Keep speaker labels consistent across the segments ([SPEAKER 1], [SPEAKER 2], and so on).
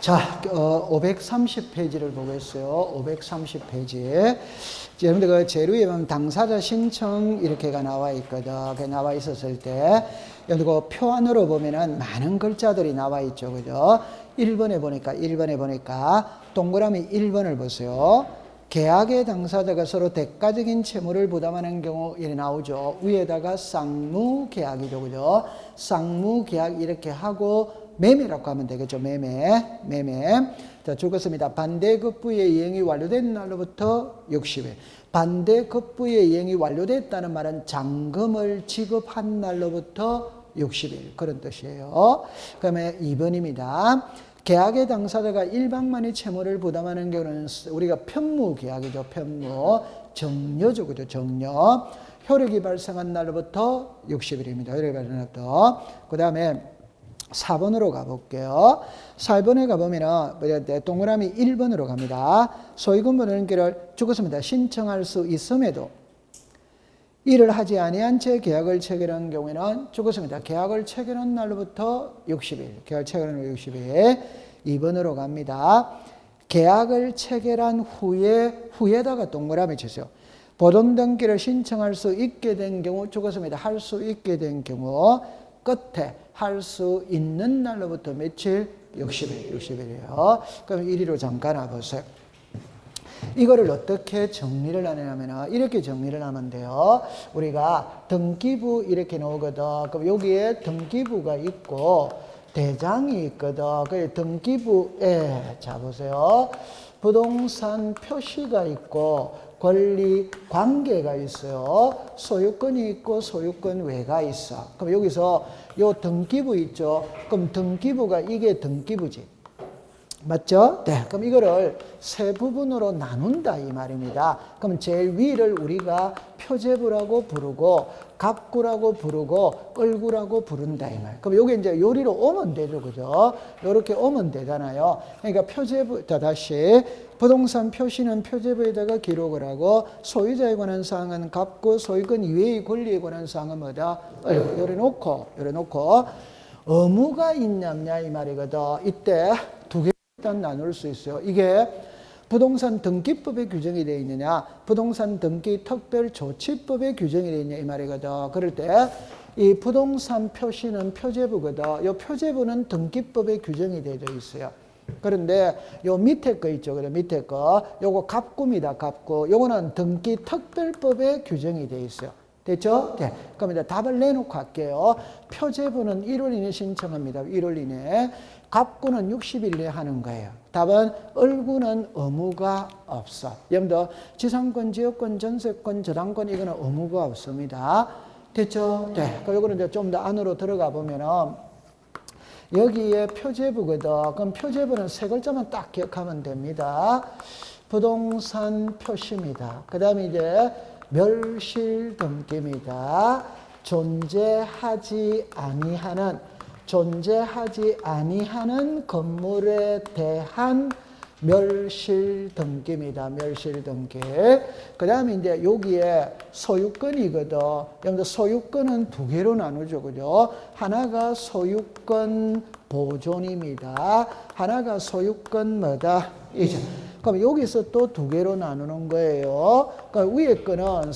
[SPEAKER 1] 자, 530페이지를 보겠어요. 530페이지. 여러분들 그 재료에 보면 당사자 신청 이렇게가 나와 있거든. 그 나와 있었을 때, 여러분들 그 표안으로 보면은 많은 글자들이 나와 있죠. 그죠? 1번에 보니까 동그라미 1번을 보세요. 계약의 당사자가 서로 대가적인 채무를 부담하는 경우 이렇게 나오죠. 위에다가 쌍무계약이죠. 그죠? 쌍무계약 이렇게 하고 매매라고 하면 되겠죠. 매매. 자, 죽었습니다. 반대급부의 이행이 완료된 날로부터 60일. 반대급부의 이행이 완료됐다는 말은 잔금을 지급한 날로부터 60일. 그런 뜻이에요. 그다음에 2번입니다. 계약의 당사자가 일방만이 채무를 부담하는 경우는 우리가 편무계약이죠. 편무. 정려죠. 그죠? 정려. 효력이 발생한 날로부터 60일입니다. 효력이 발생한 날부터. 그 다음에 4번으로 가볼게요. 4번에 가보면 동그라미 1번으로 갑니다. 소유권 변경을 죽었습니다. 신청할 수 있음에도 이를 하지 아니한 채 계약을 체결한 경우에는 죽었습니다. 계약을 체결한 날로부터 60일. 계약을 체결한 날로 60일. 2번으로 갑니다. 계약을 체결한 후에다가 동그라미 치세요. 보존 등기를 신청할 수 있게 된 경우 죽었습니다. 할 수 있게 된 경우 끝에 할 수 있는 날로부터 며칠? 60일이에요. 그럼 1위로 잠깐 와보세요. 이거를 어떻게 정리를 하냐면 이렇게 정리를 하면 돼요. 우리가 등기부 이렇게 나오거든. 그럼 여기에 등기부가 있고 대장이 있거든. 그 등기부에 자 보세요. 부동산 표시가 있고 권리 관계가 있어요. 소유권이 있고 소유권 외가 있어. 그럼 여기서 요 등기부 있죠. 그럼 등기부가 이게 등기부지. 맞죠? 네. 그럼 이거를 세 부분으로 나눈다 이 말입니다. 그럼 제일 위를 우리가 표제부라고 부르고 갑구라고 부르고 을구라고 부른다 이 말. 그럼 여기 이제 요리로 오면 되죠. 그죠? 요렇게 오면 되잖아요. 그러니까 표제부, 자 다시 부동산 표시는 표제부에다가 기록을 하고 소유자에 관한 사항은 갑구, 소유권 이외의 권리에 관한 사항은 뭐다? 요래 놓고 의무가 있냐 이 말이거든. 이때 두 개 일단 나눌 수 있어요. 이게 부동산 등기법에 규정이 되어 있느냐, 부동산 등기 특별조치법에 규정이 되어 있냐 이 말이거든. 그럴 때 이 부동산 표시는 표제부거든. 이 표제부는 등기법에 규정이 되어 있어요. 그런데 요 밑에 거 있죠. 그래 밑에 거. 요거 갑구입니다. 갑구. 요거는 등기 특별법에 규정이 되어 있어요. 됐죠? 네. 그럼 이제 답을 내놓고 할게요. 표제부는 1월 이내 신청합니다. 1월 이내. 갑구는 60일 내에 하는 거예요. 답은 을구는 의무가 없어. 여러분들 지상권, 지역권, 전세권, 저당권 이거는 의무가 없습니다. 됐죠? 네. 그럼 이거는 이제 좀 더 안으로 들어가 보면은 여기에 표제부거든. 그럼 표제부는 세 글자만 딱 기억하면 됩니다. 부동산 표시입니다. 그 다음에 이제 멸실 등기입니다. 존재하지 아니하는 건물에 대한 멸실 등기입니다. 멸실 등기. 그 다음에 이제 여기에 소유권이거든. 여러분들 소유권은 두 개로 나누죠. 그죠? 하나가 소유권 보존입니다. 하나가 소유권 뭐다? 이전. 그럼 여기서 또 두 개로 나누는 거예요. 그러니까 위에 거는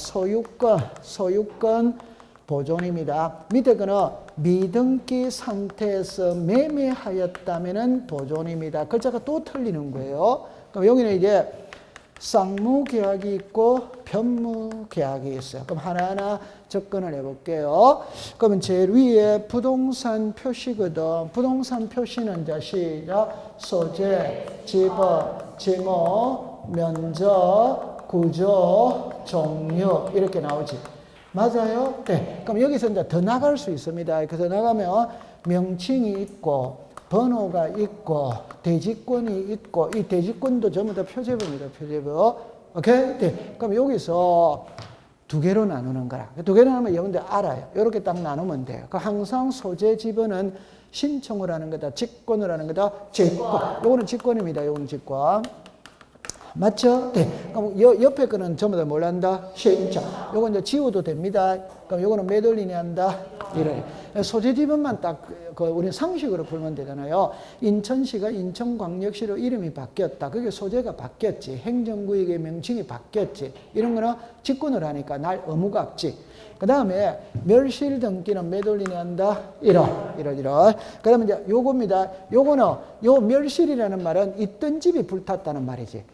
[SPEAKER 1] 소유권 보존입니다. 밑에 거는 미등기 상태에서 매매하였다면은 보존입니다. 글자가 또 틀리는 거예요. 그럼 여기는 이제 쌍무계약이 있고 편무계약이 있어요. 그럼 하나하나 접근을 해볼게요. 그러면 제일 위에 부동산 표시거든. 부동산 표시는 이제 시작 소재, 지법, 지목, 면적, 구조, 종류 이렇게 나오지. 맞아요? 네. 그럼 여기서 이제 더 나갈 수 있습니다. 그래서 나가면 명칭이 있고, 번호가 있고, 대지권이 있고, 이 대지권도 전부 다 표제부입니다. 표제부. 오케이? 네. 그럼 여기서 두 개로 나누는 거라. 두 개로 나누면 여러분들 알아요. 이렇게 딱 나누면 돼요. 항상 소재 지번은 신청을 하는 거다. 직권을 하는 거다. 직권. 요거는 직권입니다. 요거는 직권. 맞죠? 네. 그럼 옆에 거는 전부 다 뭘 한다? 신청. 요건 이제 지워도 됩니다. 그럼 요거는 몇 월 이내 한다? 1월. 소재 지분만 딱 우리 상식으로 풀면 되잖아요. 인천시가 인천광역시로 이름이 바뀌었다. 그게 소재가 바뀌었지. 행정구역의 명칭이 바뀌었지. 이런 거는 직군을 하니까 날 의무가 없지. 그 다음에 멸실 등기는 매도인이 한다? 1월. 그 다음에 이제 요겁니다. 요거는 요 멸실이라는 말은 있던 집이 불탔다는 말이지.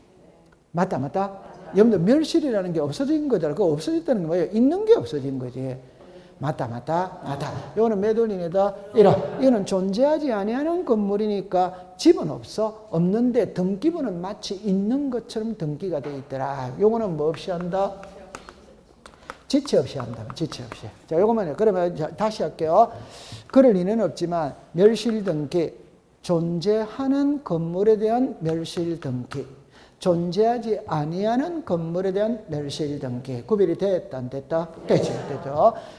[SPEAKER 1] 맞다? 여러분들 멸실이라는 게 없어진 거잖아. 그거 없어졌다는 게 뭐예요? 있는 게 없어진 거지. 맞다. 요거는 매도인이다. 1월. 이거는 존재하지 아니하는 건물이니까 집은 없어. 없는데 등기부는 마치 있는 것처럼 등기가 돼 있더라. 요거는 뭐 없이 한다? 지체 없이 한다. 지체 없이. 자, 요거만 그러면 다시 할게요. 그럴 리는 없지만 멸실 등기, 존재하는 건물에 대한 멸실 등기, 존재하지 아니하는 건물에 대한 멸실 등기. 구별이 됐다 안 됐다? 됐죠.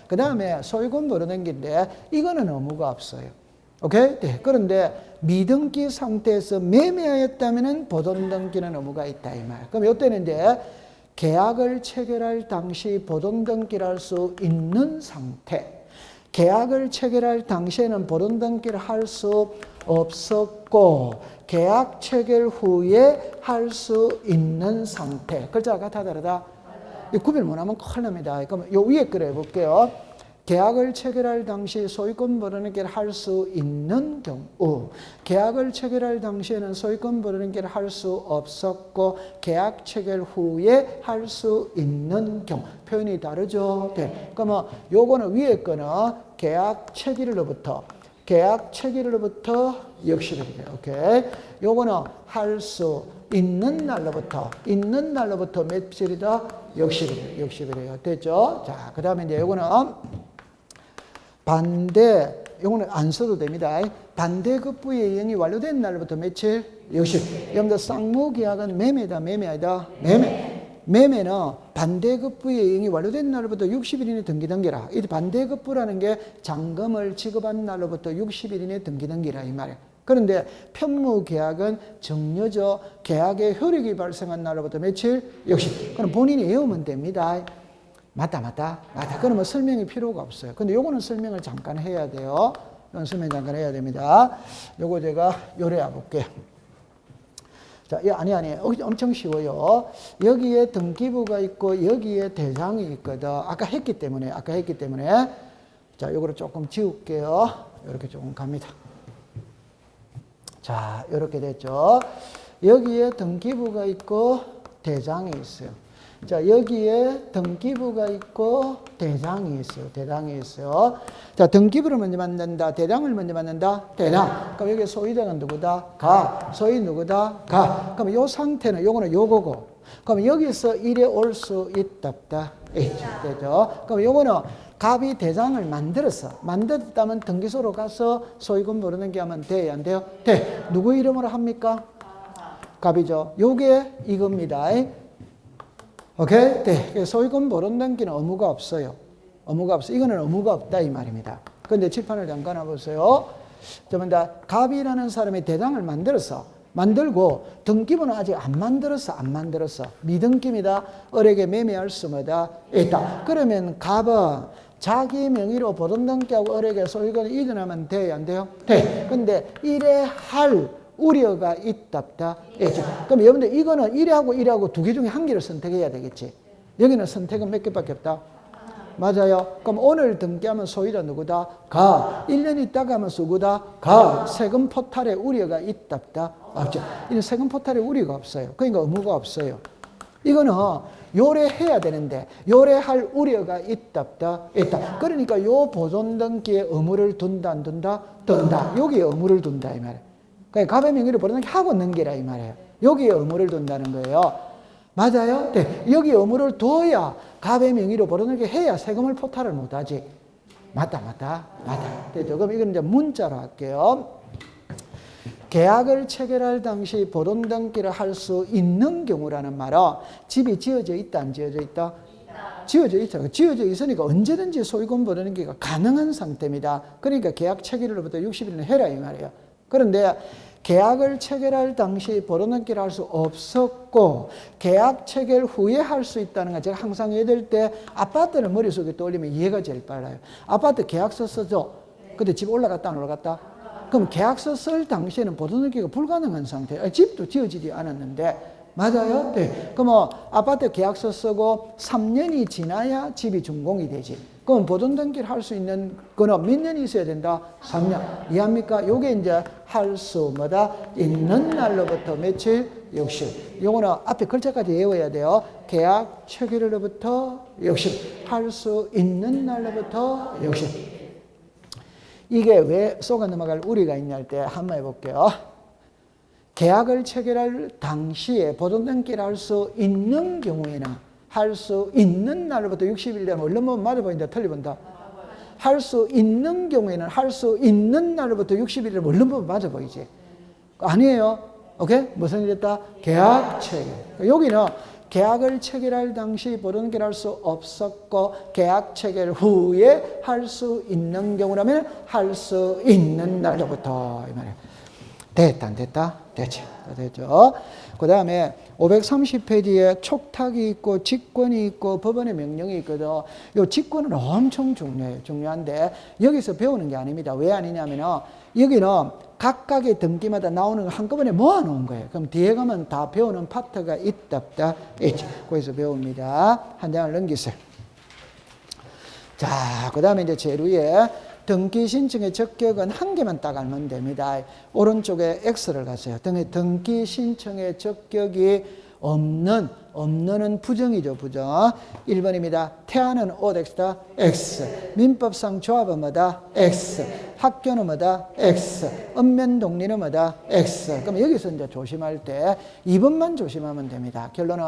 [SPEAKER 1] 그 다음에 소유권 보존등기인데 이거는 의무가 없어요. 오케이? 네. 그런데 미등기 상태에서 매매하였다면 보존등기는 의무가 있다 이 말. 그럼 이때는 이제 계약을 체결할 당시 보존등기를 할 수 있는 상태. 계약을 체결할 당시에는 보존등기를 할 수 없었고 계약 체결 후에 할 수 있는 상태. 글자가 같아 다르다? 이 구별 못하면 큰일 납니다. 그럼 요 위에 걸 해볼게요. 계약을 체결할 당시 소유권 보존등기를 할 수 있는 경우, 계약을 체결할 당시에는 소유권 보존등기를 할 수 없었고 계약 체결 후에 할 수 있는 경우. 표현이 다르죠? 네. 그러면 요거는 위에 거는 계약 체결일로부터 역시일이에요. 오케이. 요거는 할 수 있는 날로부터 며칠이다? 역시일이에요. 됐죠? 자, 그 다음에 이제 요거는 반대, 요거는 안 써도 됩니다. 반대급부의 이행이 완료된 날로부터 며칠? 역시. 여러분들 쌍무계약은 매매다, 매매 아니다? 매매는 반대급부의 이행이 완료된 날로부터 60일 이내 등기등기라. 이 반대급부라는 게 잔금을 지급한 날로부터 60일 이내 등기등기라 이 말이에요. 그런데 편무계약은 정려져 계약의 효력이 발생한 날로부터 며칠? 역시. 그럼 본인이 외우면 됩니다. 맞다. 그러면 설명이 필요가 없어요. 근데 요거는 설명을 잠깐 해야 돼요. 이건 설명 잠깐 해야 됩니다. 요거 제가 요래야 볼게요. 자, 아니. 엄청 쉬워요. 여기에 등기부가 있고 여기에 대장이 있거든. 아까 했기 때문에. 자, 요거를 조금 지울게요. 이렇게 조금 갑니다. 자, 이렇게 됐죠. 여기에 등기부가 있고 대장이 있어요. 자, 여기에 등기부가 있고 대장이 있어요. 자, 등기부를 먼저 만든다. 대장을 먼저 만든다. 대장. 그럼 여기 소유자는 누구다? 가. 소유 누구다? 가. 그럼 요 상태는 요거는 요거고. 그럼 여기서 이래 올 수 있다 없다? 되죠. 그럼 요거는 갑이 대장을 만들었다면 등기소로 가서 소유권 모르는게 하면 돼요? 안 돼요? 돼. 누구 이름으로 합니까? 갑이죠. 요게 이겁니다. 오케이? 네. 소유권 보존등기는 의무가 없어요. 이거는 의무가 없다 이 말입니다. 그런데 칠판을 잠깐 와보세요. 갑이라는 사람이 대장을 만들고 등기부는 아직 안 만들었어. 미등기입니다. 을에게 매매할 수 있다. 그러면 갑은 자기 명의로 보존등기하고 을에게 소유권을 이전하면 돼요? 안 돼요? 돼. 근데 이래 할 우려가 있다 없다? 그럼 여러분들 이거는 1하고 두 개 중에 한 개를 선택해야 되겠지. 여기는 선택은 몇 개밖에 없다? 맞아요. 그럼 오늘 등기하면 소유자 누구다? 가. 1년 있다가 하면 누구다? 가. 세금 포탈에 우려가 있다 없다? 없죠. 이는 세금 포탈에 우려가 없어요. 그러니까 의무가 없어요. 이거는 요래해야 되는데 요래할 우려가 있다 없다? 있다. 그러니까 요 보존등기에 의무를 둔다 안 둔다? 둔다. 여기에 의무를 둔다 이 말이에요. 그러니까 갑의 명의로 보존등기 하고 넘기라 이 말이에요. 여기에 의무를 둔다는 거예요. 맞아요? 네. 여기 의무를 둬야 갑의 명의로 보존등기 해야 세금을 포탈을 못하지. 맞다. 됐죠? 그럼 이건 이제 문자로 할게요. 계약을 체결할 당시 보존등기를 할 수 있는 경우라는 말은 집이 지어져 있다 안 지어져 있다? 지어져 있죠. 지어져 있으니까 언제든지 소유권 보존등기가 가능한 상태입니다. 그러니까 계약 체결일로부터 60일은 해라 이 말이에요. 그런데 계약을 체결할 당시 보도등기를 할 수 없었고 계약 체결 후에 할 수 있다는 거 제가 항상 얘기할 때 아파트를 머릿속에 떠올리면 이해가 제일 빨라요. 아파트 계약서 써줘. 근데 집 올라갔다 안 올라갔다? 그럼 계약서 쓸 당시에는 보도등기가 불가능한 상태예요. 집도 지어지지 않았는데. 맞아요? 네. 그럼 아파트 계약서 쓰고 3년이 지나야 집이 준공이 되지. 그럼 보존등기를 할 수 있는 거는 몇 년이 있어야 된다? 3년. 이해합니까? 요게 이제 할 수 있는 날로부터 며칠? 60. 요거는 앞에 글자까지 외워야 돼요. 계약 체결일로부터 60. 할 수 있는 날로부터 60. 이게 왜 속아 넘어갈 우리가 있냐 할 때 한번 해볼게요. 계약을 체결할 당시에 보존등기를 할 수 있는 경우에는 할 수 있는 날로부터 60일 되면 얼른 보면 맞아 보인다 틀리 본다. 할 수 있는 경우에는 할 수 있는 날로부터 60일 되면 얼른 보면 맞아 보이지. 아니에요. 오케이? 무슨 일 됐다? 계약 체결. 여기는 계약을 체결할 당시 보존등기를 할 수 없었고 계약 체결 후에 할 수 있는 경우라면 할 수 있는 날로부터 이 말이에요. 됐다 안 됐다? 됐지. 됐죠. 그 다음에 530페이지에 촉탁이 있고 직권이 있고 법원의 명령이 있거든. 이 직권은 엄청 중요해요. 중요한데 여기서 배우는 게 아닙니다. 왜 아니냐면 여기는 각각의 등기마다 나오는 거 한꺼번에 모아놓은 거예요. 그럼 뒤에 가면 다 배우는 파트가 있다 없다? 있지. 거기서 배웁니다. 한 장을 넘기세요. 자, 그 다음에 이제 제일 위에 등기 신청의 적격은 한 개만 딱 알면 됩니다. 오른쪽에 X를 가세요. 등기 신청의 적격이 없는은 부정이죠, 부정. 1번입니다. 태아는 OX다, X. 민법상 조합은 뭐다? X. 학교는 뭐다? X. 읍면 동리는 뭐다? X. 그럼 여기서 이제 조심할 때 2번만 조심하면 됩니다. 결론은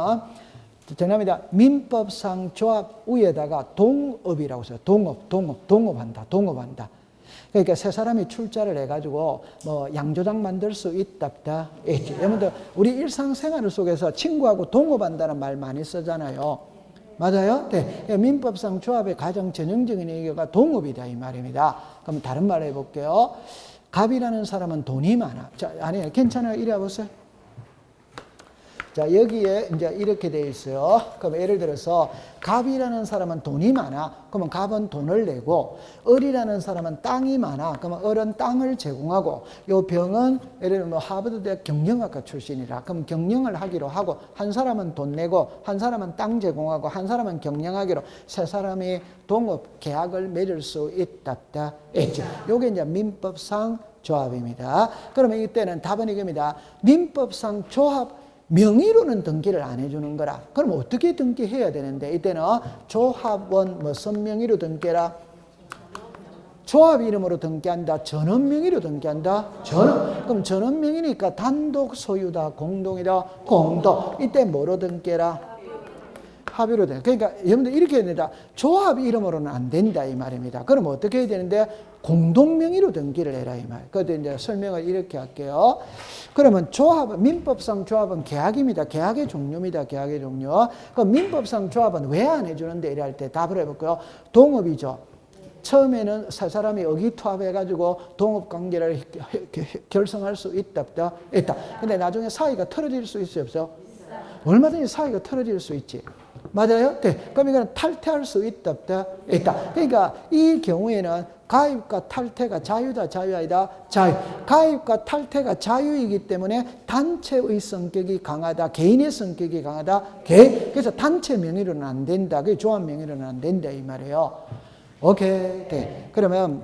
[SPEAKER 1] 정답입니다. 민법상 조합 위에다가 동업이라고 써요. 동업한다. 그러니까 세 사람이 출자를 해가지고 뭐 양조장 만들 수 있다. 여러분들 우리 일상생활 속에서 친구하고 동업한다는 말 많이 쓰잖아요. 맞아요? 네. 민법상 조합의 가장 전형적인 얘기가 동업이다 이 말입니다. 그럼 다른 말 해볼게요. 갑이라는 사람은 돈이 많아. 자, 아니에요. 괜찮아요. 이리 와보세요. 자, 여기에 이제 이렇게 되어 있어요. 그럼 예를 들어서 갑이라는 사람은 돈이 많아. 그러면 갑은 돈을 내고, 을이라는 사람은 땅이 많아. 그러면 을은 땅을 제공하고, 요 병은 예를 들면 하버드대 경영학과 출신이라. 그럼 경영을 하기로 하고, 한 사람은 돈 내고, 한 사람은 땅 제공하고, 한 사람은 경영하기로 세 사람이 동업 계약을 맺을 수 있다. 있죠. 요게 이제 민법상 조합입니다. 그러면 이때는 답은 이겁니다. 민법상 조합 명의로는 등기를 안 해주는 거라. 그럼 어떻게 등기해야 되는데 이때는 조합원 무슨 명의로 등기해라? 조합 이름으로 등기한다. 전원 명의로 등기한다. 전원. 그럼 전원 명의니까 단독 소유다. 공동이다. 공동. 이때 뭐로 등기해라? 합의로 돼. 그러니까 여러분들 이렇게 해야 된다. 조합 이름으로는 안 된다 이 말입니다. 그럼 어떻게 해야 되는데 공동 명의로 등기를 해라 이 말. 그래도 이제 설명을 이렇게 할게요. 그러면 조합은 민법상 조합은 계약입니다. 계약의 종류입니다. 계약의 종류. 그럼 민법상 조합은 왜 안 해주는데 이래 할 때 답을 해볼까요? 동업이죠. 처음에는 세 사람이 의기투합해가지고 동업관계를 결성할 수 있다. 근데 나중에 사이가 틀어질 수 있어요? 없어요? 얼마든지 사이가 틀어질 수 있지. 맞아요? 네. 그럼 이거는 탈퇴할 수 있다. 그러니까 이 경우에는 가입과 탈퇴가 자유다, 자유 아니다? 자유. 가입과 탈퇴가 자유이기 때문에 단체의 성격이 강하다, 개인의 성격이 강하다, 개인. 그래서 단체 명의로는 안 된다. 그게 조합 명의로는 안 된다 이 말이에요. 오케이. 네. 그러면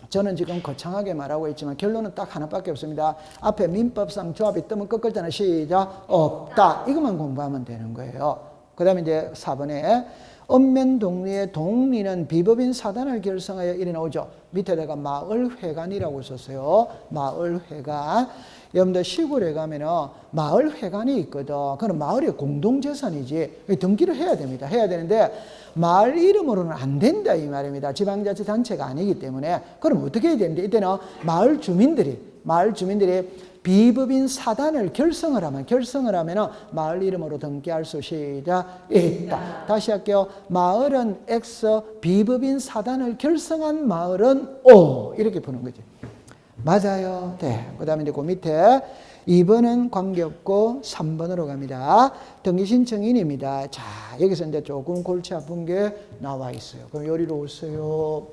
[SPEAKER 1] 저는 지금 거창하게 말하고 있지만 결론은 딱 하나밖에 없습니다. 앞에 민법상 조합이 뜨면 끝글자는 시작 없다. 이것만 공부하면 되는 거예요. 그 다음에 이제 4번에 읍면 동리의 동리는 비법인 사단을 결성하여 이래 나오죠. 밑에다가 마을회관이라고 썼어요. 마을회관. 여러분들 시골에 가면은 마을회관이 있거든. 그건 마을의 공동재산이지. 등기를 해야 됩니다. 해야 되는데 마을 이름으로는 안 된다 이 말입니다. 지방자치단체가 아니기 때문에. 그럼 어떻게 해야 되는데 이때는 마을 주민들이 비법인 사단을 결성을 하면 마을 이름으로 등기할 수 있다. 다시 할게요. 마을은 X, 비법인 사단을 결성한 마을은 O. 이렇게 푸는 거지. 맞아요. 네. 그 다음에 이제 그 밑에 2번은 관계없고 3번으로 갑니다. 등기신청인입니다. 자, 여기서 이제 조금 골치 아픈 게 나와 있어요. 그럼 요리로 오세요.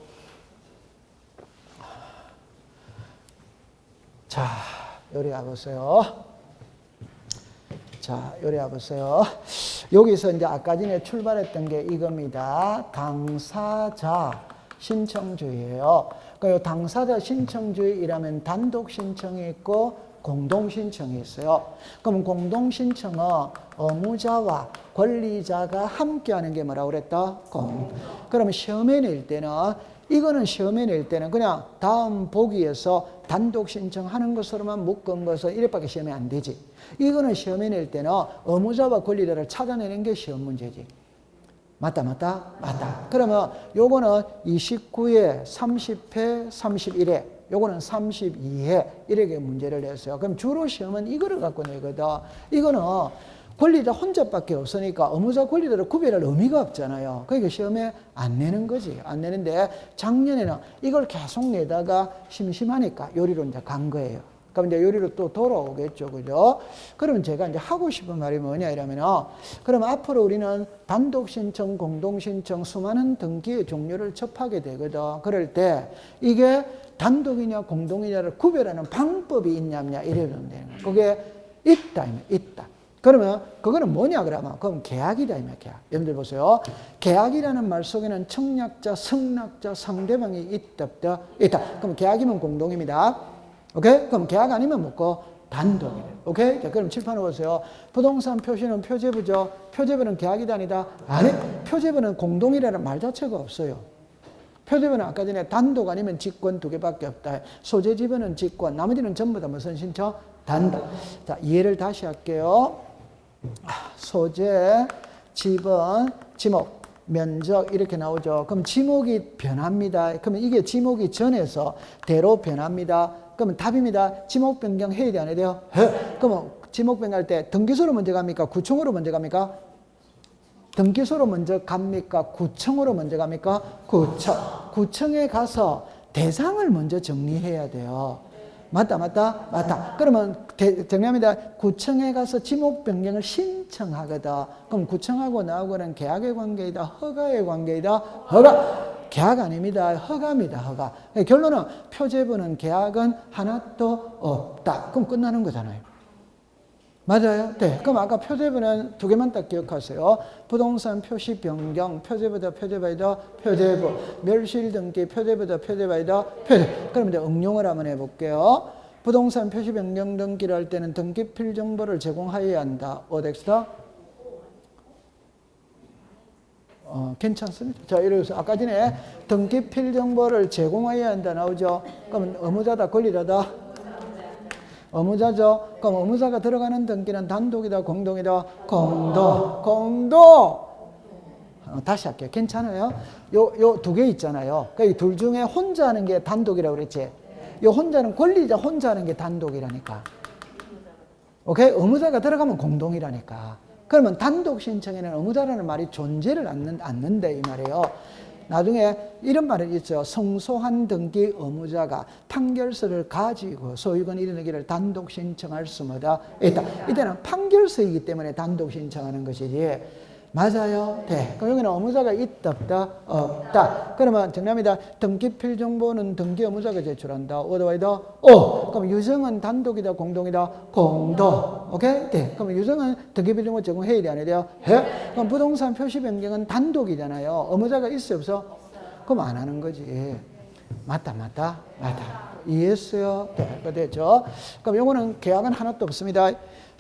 [SPEAKER 1] 자, 요리 와보세요. 자, 요리 와보세요. 여기서 이제 아까 전에 출발했던 게 이겁니다. 당사자 신청주의예요. 그 당사자 신청주의라면 단독 신청이 있고 공동 신청이 있어요. 그럼 공동 신청은 의무자와 권리자가 함께하는 게 뭐라고 그랬다? 그러면 시험에 낼 때는 이거는 시험에 낼 때는 그냥 다음 보기에서 단독 신청하는 것으로만 묶은 것을 이래밖에 시험에 안 되지. 이거는 시험에 낼 때는 의무자와 권리자를 찾아내는 게 시험 문제지. 맞다, 맞다, 맞다. 그러면 요거는 29회, 30회, 31회, 요거는 32회 이렇게 문제를 냈어요. 그럼 주로 시험은 이거를 갖고 내거든. 이거는 권리자 혼자밖에 없으니까 의무자 권리자를 구별할 의미가 없잖아요. 그러니까 시험에 안 내는 거지. 안 내는데 작년에는 이걸 계속 내다가 심심하니까 요리로 이제 간 거예요. 그럼 이제 요리로 또 돌아오겠죠. 그죠? 그러면 제가 이제 하고 싶은 말이 뭐냐 이러면은, 그럼 앞으로 우리는 단독 신청, 공동 신청, 수많은 등기의 종류를 접하게 되거든. 그럴 때 이게 단독이냐 공동이냐를 구별하는 방법이 있냐 없냐 이래면 되는 거예요. 그게 있다, 있다. 그러면 그거는 뭐냐 그러면 그럼 계약이다 이말 계약. 여러분들 보세요. 계약이라는 말 속에는 청약자, 승낙자, 상대방이 있다 없다? 있다. 그럼 계약이면 공동입니다. 오케이? 그럼 계약 아니면 뭐고? 단독이래. 오케이? 자, 그럼 칠판을 보세요. 부동산 표시는 표제부죠. 표제부는 계약이다 아니다? 아니, 표제부는 공동이라는 말 자체가 없어요. 표제부는 아까 전에 단독 아니면 직권 두 개밖에 없다. 소재 지분은 직권, 나머지는 전부 다 무슨 신청? 단독. 자, 이해를 다시 할게요. 소재, 지분, 지목, 면적 이렇게 나오죠. 그럼 지목이 변합니다. 그러면 이게 지목이 전에서 대로 변합니다. 그러면 답입니다. 지목 변경 해야 돼, 안 해야 돼요? 해. 그러면 지목 변경할 때 등기소로 먼저 갑니까? 구청으로 먼저 갑니까? 등기소로 먼저 갑니까? 구청으로 먼저 갑니까? 구청. 구청에 가서 대상을 먼저 정리해야 돼요. 맞다, 맞다, 맞다. 그러면 정리합니다. 구청에 가서 지목 변경을 신청하거든. 그럼 구청하고 나하고는 계약의 관계이다, 허가의 관계이다, 허가. 계약 아닙니다. 허가입니다. 허가. 결론은 표제부는 계약은 하나도 없다. 그럼 끝나는 거잖아요. 맞아요? 네. 그럼 아까 표제부는 두 개만 딱 기억하세요. 부동산 표시 변경, 표제부다, 표제바이다, 표제부. 멸실 등기, 표제부다, 표제바이다, 표제. 그럼 이제 응용을 한번 해볼게요. 부동산 표시 변경 등기를 할 때는 등기필 정보를 제공하여야 한다. 어덱스다? 괜찮습니다. 자, 이래서 아까 전에 등기필 정보를 제공해야 한다 나오죠. 그러면 의무자다, 권리자다? 의무자죠. 그럼 의무자가 들어가는 등기는 단독이다, 공동이다? 공동. 다시 할게요. 괜찮아요? 요 두 개 있잖아요. 그러니까 둘 중에 혼자 하는 게 단독이라고 그랬지. 요 혼자는 권리자 혼자 하는 게 단독이라니까. 오케이? 의무자가 들어가면 공동이라니까. 그러면 단독 신청에는 의무자라는 말이 존재를 않는데 이 말이에요. 나중에 이런 말이 있죠. 성소한 등기 의무자가 판결서를 가지고 소유권 이르기를 단독 신청할 수마다 있다. 이때는 판결서이기 때문에 단독 신청하는 것이지. 맞아요? 네. 그럼 여기는 의무자가 있다, 없다? 없다. 그러면 정답입니다. 등기필 정보는 등기 의무자가 제출한다. 어디와이다? 그럼 유정은 단독이다, 공동이다? 공동. 오케이? 네. 그럼 유정은 등기필 정보 제공해야 돼, 안 해야 돼요? 해. 그럼 부동산 표시 변경은 단독이잖아요. 의무자가 있어, 없어? 그럼 안 하는 거지. 맞다, 맞다, 맞다. 이해했어요? 네. 됐죠? 그럼 요거는 계약은 하나도 없습니다.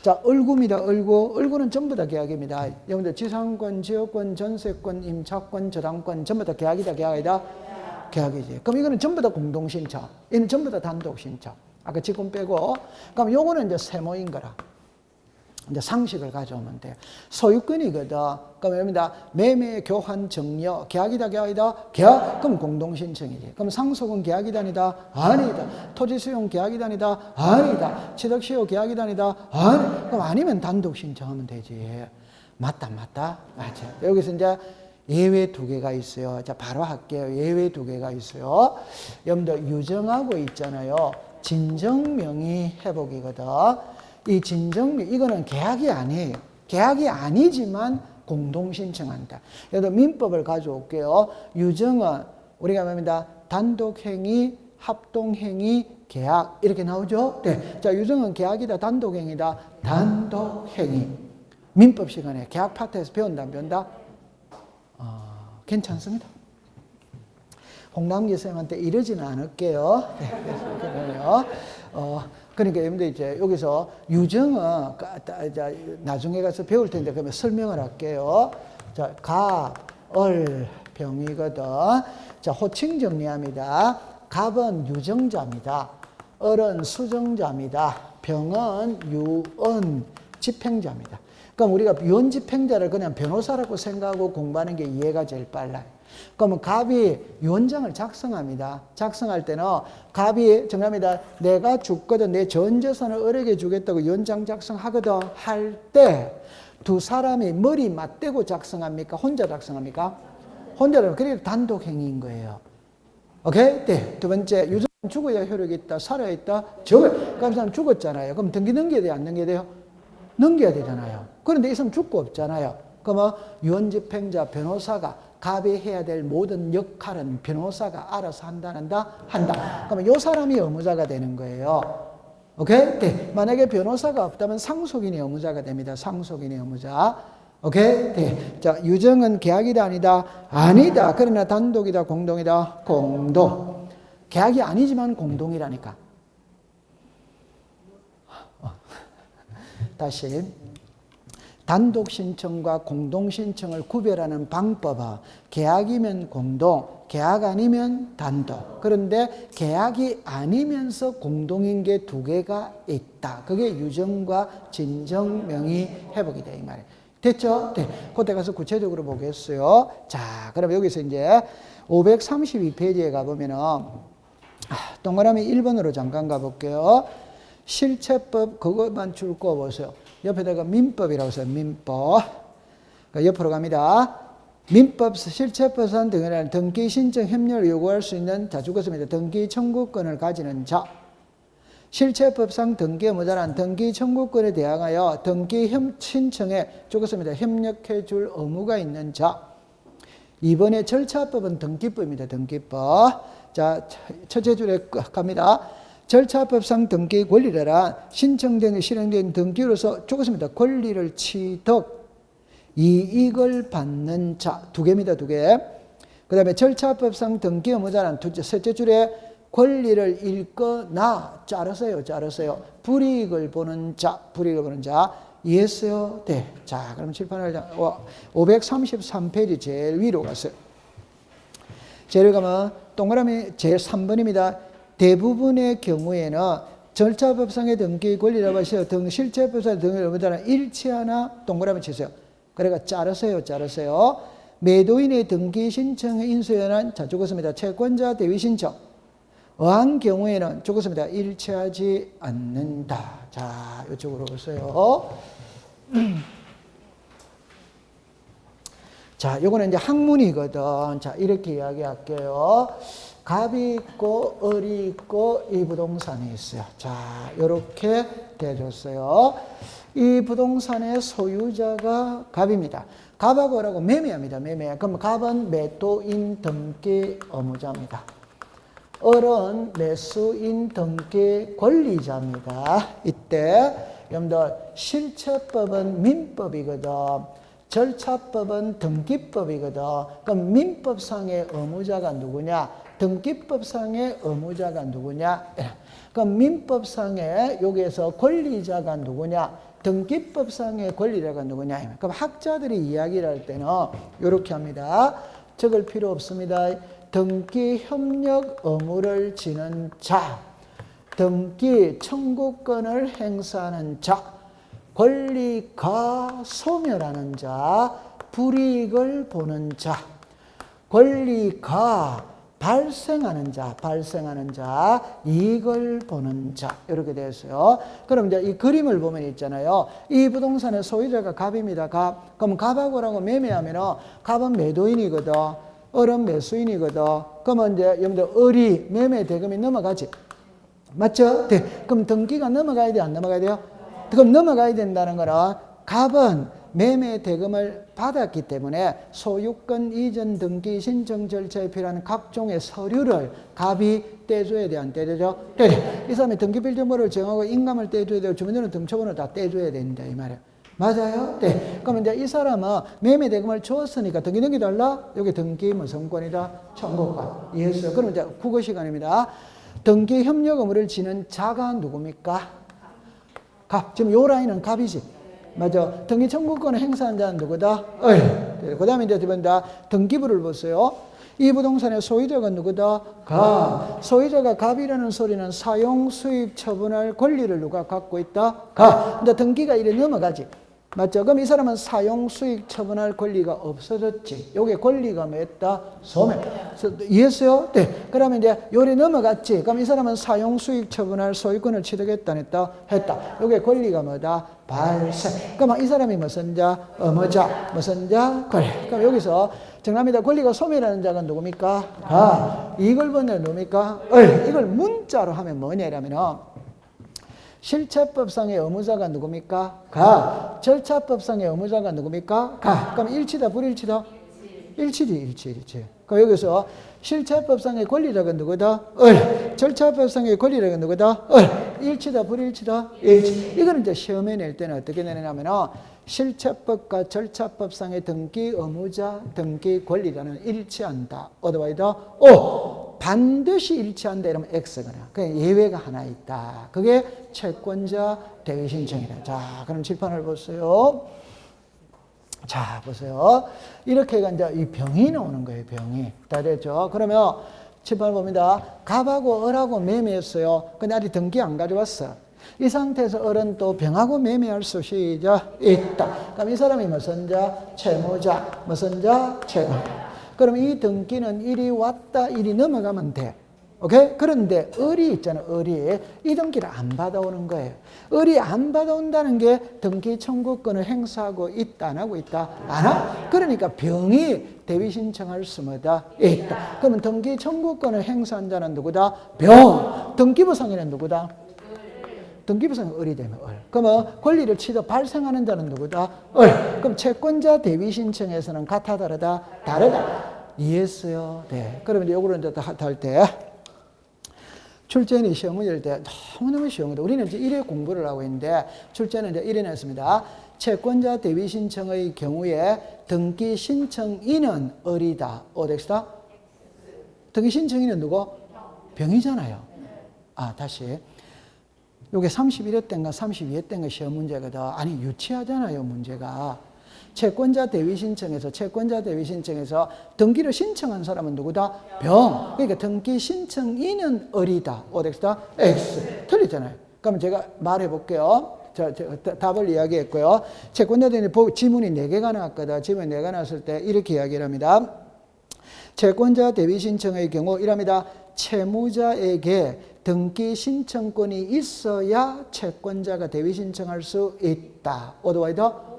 [SPEAKER 1] 자, 을구입니다. 을구는 전부 다 계약입니다. 여러분들 지상권, 지역권, 전세권, 임차권, 저당권 전부 다 계약이다, 계약이다? 계약이지. 그럼 이거는 전부 다 공동신청. 이는 전부 다 단독신청. 아까 직권 빼고. 그럼 요거는 이제 세모인 거라. 이제 상식을 가져오면 돼요. 소유권이거든. 그럼 여러분들 매매, 교환, 정려, 계약이다, 계약이다? 계약? 그럼 공동신청이지. 그럼 상속은 계약이다, 아니다? 아니다. 토지 수용 계약이다, 아니다? 아니다. 취득시효 계약이다, 아니다? 아니. 그럼 아니면 단독 신청하면 되지. 맞다, 맞다? 맞아. 여기서 이제 예외 두 개가 있어요. 자, 바로 할게요. 예외 두 개가 있어요. 여러분들 유정하고 있잖아요. 진정명의 회복이거든. 이 진정명, 이거는 계약이 아니에요. 계약이 아니지만 공동신청한다. 여기서 민법을 가져올게요. 유정은 우리가 뭡니다. 단독행위, 합동행위, 계약 이렇게 나오죠. 네. 자, 유정은 계약이다, 단독행위다. 단독행위. 민법 시간에 계약 파트에서 배운다, 안 배운다? 괜찮습니다. 홍남기 선생님한테 이러지는 않을게요. 네, 그러니까 여러분들 이제 여기서 유정은 나중에 가서 배울 텐데 그러면 설명을 할게요. 자, 갑을병이거든. 자, 호칭 정리합니다. 갑은 유정자입니다. 을은 수정자입니다. 병은 유언 집행자입니다. 그럼 우리가 유언 집행자를 그냥 변호사라고 생각하고 공부하는 게 이해가 제일 빨라요. 그러면 갑이 유언장을 작성합니다. 작성할 때는 갑이 정합니다. 내가 죽거든 내 전 재산을 을에게 주겠다고 유언장 작성하거든 할 때 두 사람이 머리 맞대고 작성합니까? 혼자 작성합니까? 혼자라면 그래도 단독 행위인 거예요. 오케이? 네. 두 번째, 유정은 죽어야 효력이 있다, 살아야 있다, 죽어야. 그럼 이 사람 죽었잖아요. 그럼 등기 넘겨야 돼요, 안 넘겨야 돼요? 넘겨야 되잖아요. 그런데 이 사람 죽고 없잖아요. 그러면 유언 집행자 변호사가 갑이 해야 될 모든 역할은 변호사가 알아서 한다. 그러면 이 사람이 의무자가 되는 거예요. 오케이? 네. 만약에 변호사가 없다면 상속인이 의무자가 됩니다. 상속인이 의무자. 오케이? 네. 자, 유정은 계약이다, 아니다? 아니다. 그러나 단독이다, 공동이다? 공동. 계약이 아니지만 공동이라니까. 다시. 단독 신청과 공동 신청을 구별하는 방법은 계약이면 공동, 계약 아니면 단독. 그런데 계약이 아니면서 공동인 게 두 개가 있다. 그게 유정과 진정 명의 회복이다 이 말이에요. 됐죠? 네. 그때 가서 구체적으로 보겠어요. 자, 그럼 여기서 이제 532페이지에 가보면은 동그라미 1번으로 잠깐 가볼게요. 실체법 그것만 줄 거 보세요. 옆에다가 민법이라고 써요. 민법. 그러니까 옆으로 갑니다. 민법 실체법상 등이라는 등기 신청 협력을 요구할 수 있는 자 죽었습니다. 등기 청구권을 가지는 자. 실체법상 등기 의무자란 등기 청구권에 대항하여 등기 신청에 죽었습니다. 협력해 줄 의무가 있는 자. 이번에 절차법은 등기법입니다. 등기법. 자, 첫째 줄에 갑니다. 절차법상 등기 권리란 신청된 실행된 등기로서 죽었습니다. 권리를 취득, 이익을 받는 자. 두 개입니다. 두 개. 그 다음에 절차법상 등기 의무자란 셋째 줄에 권리를 잃거나 자르세요. 불이익을 보는 자. 이해했어요? 네. 자, 그럼 칠판을 533페이지 제일 위로 갔어요. 제일 가면 동그라미 제일 3번입니다. 대부분의 경우에는 절차법상의 등기 권리라고 하셔서 실체법상의 등기 의무자는 일치하나 동그라미 치세요. 그러니까 자르세요. 매도인의 등기 신청에 인수연한 자 죽었습니다. 채권자 대위 신청. 어한 경우에는 죽었습니다. 일치하지 않는다. 자, 이쪽으로 오세요. 자, 요거는 이제 학문이거든. 자, 이렇게 이야기할게요. 갑이 있고 을이 있고 이 부동산이 있어요. 자, 이렇게 돼줬어요. 이 부동산의 소유자가 갑입니다. 갑하고 을하고 매매합니다. 매매. 그럼 갑은 매도인 등기 의무자입니다. 을은 매수인 등기 권리자입니다. 이때 여러분들 실체법은 민법이거든. 절차법은 등기법이거든. 그럼 민법상의 의무자가 누구냐? 등기법상의 의무자가 누구냐? 그럼 민법상의 여기에서 권리자가 누구냐? 등기법상의 권리자가 누구냐? 그럼 학자들이 이야기를 할 때는 이렇게 합니다. 적을 필요 없습니다. 등기 협력 의무를 지는 자, 등기 청구권을 행사하는 자, 권리가 소멸하는 자, 불이익을 보는 자, 권리가 발생하는 자, 이익을 보는 자, 이렇게 되었어요. 그럼 이제 이 그림을 보면 있잖아요. 이 부동산의 소유자가 갑입니다. 갑. 그럼 갑하고라고 매매하면은 갑은 매도인이거든. 을은 매수인이거든. 그러면 이제 여러분들 을이 매매 대금이 넘어가지. 맞죠? 네. 그럼 등기가 넘어가야 돼요? 안 넘어가야 돼요? 그럼 넘어가야 된다는 거는 갑은 매매 대금을 받았기 때문에 소유권 이전 등기 신청 절차에 필요한 각종의 서류를 갑이 떼줘야 돼, 안 떼줘죠? 떼. 이 사람이 등기필정보를 정하고 인감을 떼줘야 되고 주민등록 등초본을 다 떼줘야 된다 이 말이에요. 맞아요? 네. 그러면 이제 이 사람은 매매 대금을 줬으니까 등기 달라? 여기 등기 무슨 권이다? 청구권. 이해했어요? 그럼 이제 국어 시간입니다. 등기 협력 의무를 지는 자가 누굽니까? 갑. 지금 요 라인은 갑이지. 맞아. 등기 청구권을 행사한 자는 누구다? 그 다음에 이제 다 등기부를 보세요. 이 부동산의 소유자가 누구다? 갑. 소유자가 갑이라는 소리는 사용 수익 처분할 권리를 누가 갖고 있다? 갑. 근데 등기가 이래 넘어가지. 맞죠? 그럼 이 사람은 사용 수익 처분할 권리가 없어졌지. 요게 권리가 뭐였다? 소멸. 이해했어요? 네. 그러면 이제 요래 넘어갔지. 그럼 이 사람은 사용 수익 처분할 소유권을 취득했다, 했다? 했다. 요게 권리가 뭐다? 발생. 그럼 이 사람이 무슨 자? 의무자. 무슨 자? 권리. 그럼 여기서 정답입니다. 권리가 소멸하는 자가 누굽니까? 이걸 보면 누굽니까? 이걸 문자로 하면 뭐냐라면은 실체법상의 의무자가 누굽니까? 가. 절차법상의 의무자가 누굽니까? 가. 그럼 일치다, 불일치다? 일치지. 그럼 여기서 실체법상의 권리자가 누구다? 절차법상의 권리자가 누구다? 일치다, 불일치다? 일치. 이거는 이제 시험에 낼 때는 어떻게 내냐면은 실체법과 절차법상의 등기 의무자, 등기 권리자는 일치한다. 어드바이더 O. 반드시 일치한다 이러면 X거나. 그 예외가 하나 있다. 그게 채권자 대위 신청이다. 자, 그럼 칠판을 보세요. 자, 보세요. 이렇게 이제 이 병이 나오는 거예요, 병이. 다 됐죠? 그러면 칠판을 봅니다. 갑하고 을하고 매매했어요. 근데 아직 등기 안 가져왔어. 이 상태에서 을은 또 병하고 매매할 수 있다. 그럼 이 사람이 무슨 자? 채무자. 무슨 자? 채권. 그럼 이 등기는 일이 왔다, 일이 넘어가면 돼. 오케이? 그런데 을이 있잖아, 을이. 이 등기를 안 받아오는 거예요. 을이 안 받아온다는 게 등기 청구권을 행사하고 있다, 안 하고 있다? 안 하고. 그러니까 병이 대위 신청할 수 뭐다? 있다. 그러면 등기 청구권을 행사한 자는 누구다? 병. 등기부상에는 누구다? 등기부상은 을이 되면 을. 그러면 권리를 취득 발생하는 자는 누구다? 을. 그럼 채권자 대위 신청에서는 같아 다르다? 다르다. 이해했어요? 네. 그러면 요거를 이제 할 때 출제는 시험 문제일 때 너무너무 쉬운 거다. 우리는 이제 1회 공부를 하고 있는데 출제는 이제 1회 냈습니다. 채권자 대위 신청의 경우에 등기 신청인은 을이다. 어디다? 등기 신청인은 누구? 병이잖아요. 다시. 요게 31회 때인가 32회 때인가 시험 문제거든. 아니, 유치하잖아요, 문제가. 채권자 대위 신청에서 등기를 신청한 사람은 누구다? 병. 그러니까 등기 신청인은 을이다. 어디다? X. 틀리잖아요. 그럼 제가 말해 볼게요. 답을 이야기했고요. 채권자 대위 지문이 4개가 나왔거든. 지문이 4개가 나왔을 때 이렇게 이야기를 합니다. 채권자 대위 신청의 경우 이랍니다. 채무자에게 등기 신청권이 있어야 채권자가 대위 신청할 수 있다. 어드와이더?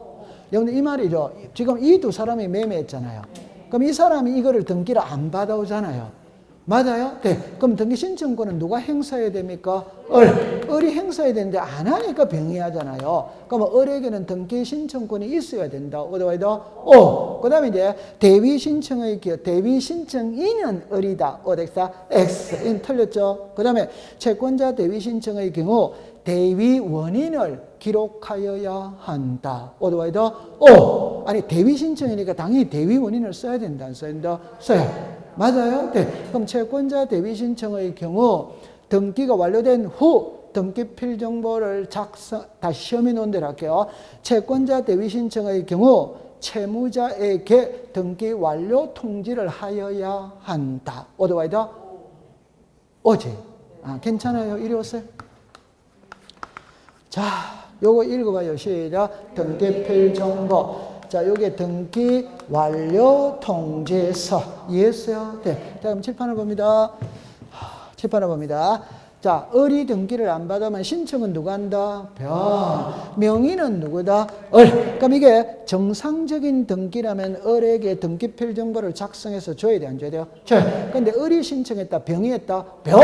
[SPEAKER 1] 여러분들 이 말이죠. 지금 이 두 사람이 매매했잖아요. 그럼 이 사람이 이거를 등기를 안 받아오잖아요. 맞아요? 네. 그럼 등기 신청권은 누가 행사해야 됩니까? 을이 행사해야 되는데 안 하니까 병이하잖아요. 그러면 을에게는 등기 신청권이 있어야 된다. 어디와이더? O. 그 다음에 이제 대위 신청인은 을이다. 어디다? X. 틀렸죠? 그 다음에 채권자 대위 신청의 경우 대위 원인을 기록하여야 한다. 어디와이더? O. 아니, 대위 신청이니까 당연히 대위 원인을 써야 된다. 안 써야 된다? 써야. 맞아요? 네. 그럼 채권자 대위 신청의 경우 등기가 완료된 후 등기필 정보를 다시 시험에 놓은 대로 할게요. 채권자 대위 신청의 경우 채무자에게 등기 완료 통지를 하여야 한다. 어디와이더? 어제. 괜찮아요? 이리 오세요. 자, 요거 읽어봐요. 시작. 등기필 정보. 자, 요게 등기 완료 통지서. 이해했어요? 네. 다음 칠판을 봅니다. 자, 을이 등기를 안 받으면 신청은 누가 한다? 병. 명의는 누구다? 을. 그럼 이게 정상적인 등기라면 을에게 등기필 정보를 작성해서 줘야 돼, 안 줘야 돼요? 줘요. 근데 을이 신청했다, 병이 했다? 병.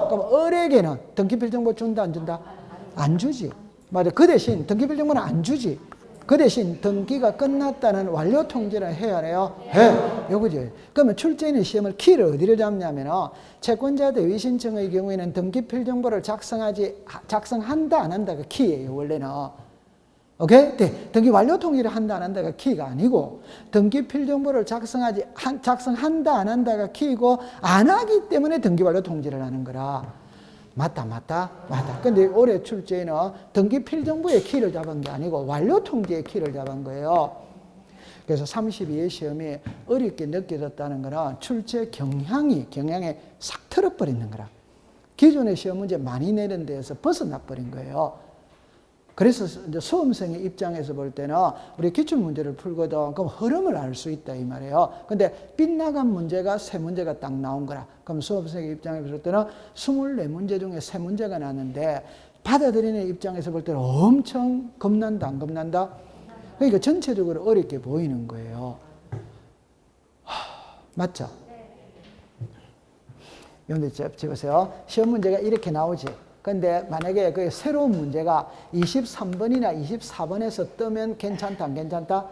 [SPEAKER 1] 그럼 을에게는 등기필 정보 준다, 안 준다? 안 주지. 맞아. 그 대신 등기필 정보는 안 주지. 그 대신 등기가 끝났다는 완료 통지를 해야 해요? 해. 요거지. 그러면 출제인의 시험을 키를 어디를 잡냐면, 채권자 대위 신청의 경우에는 등기필 정보를 작성한다, 안 한다가 키예요, 원래는. 오케이? 네. 등기 완료 통지를 한다, 안 한다가 키가 아니고, 등기필 정보를 작성한다, 안 한다가 키이고, 안 하기 때문에 등기 완료 통지를 하는 거라. 맞다. 근데 올해 출제는 등기 필정보의 키를 잡은 게 아니고 완료 통지의 키를 잡은 거예요. 그래서 32회 시험이 어렵게 느껴졌다는 거는 출제 경향에 싹 틀어버리는 거라. 기존의 시험 문제 많이 내는 데에서 벗어나 버린 거예요. 그래서 이제 수험생의 입장에서 볼 때는 우리 기출문제를 풀거든. 그럼 흐름을 알 수 있다 이 말이에요. 근데 빗나간 문제가 3문제가 딱 나온 거라. 그럼 수험생의 입장에서 볼 때는 24문제 중에 3문제가 나는데 받아들이는 입장에서 볼 때는 엄청 겁난다, 안 겁난다? 그러니까 전체적으로 어렵게 보이는 거예요. 맞죠? 여러분들 보세요. 시험 문제가 이렇게 나오지. 근데 만약에 그 새로운 문제가 23번이나 24번에서 뜨면 괜찮다, 안 괜찮다?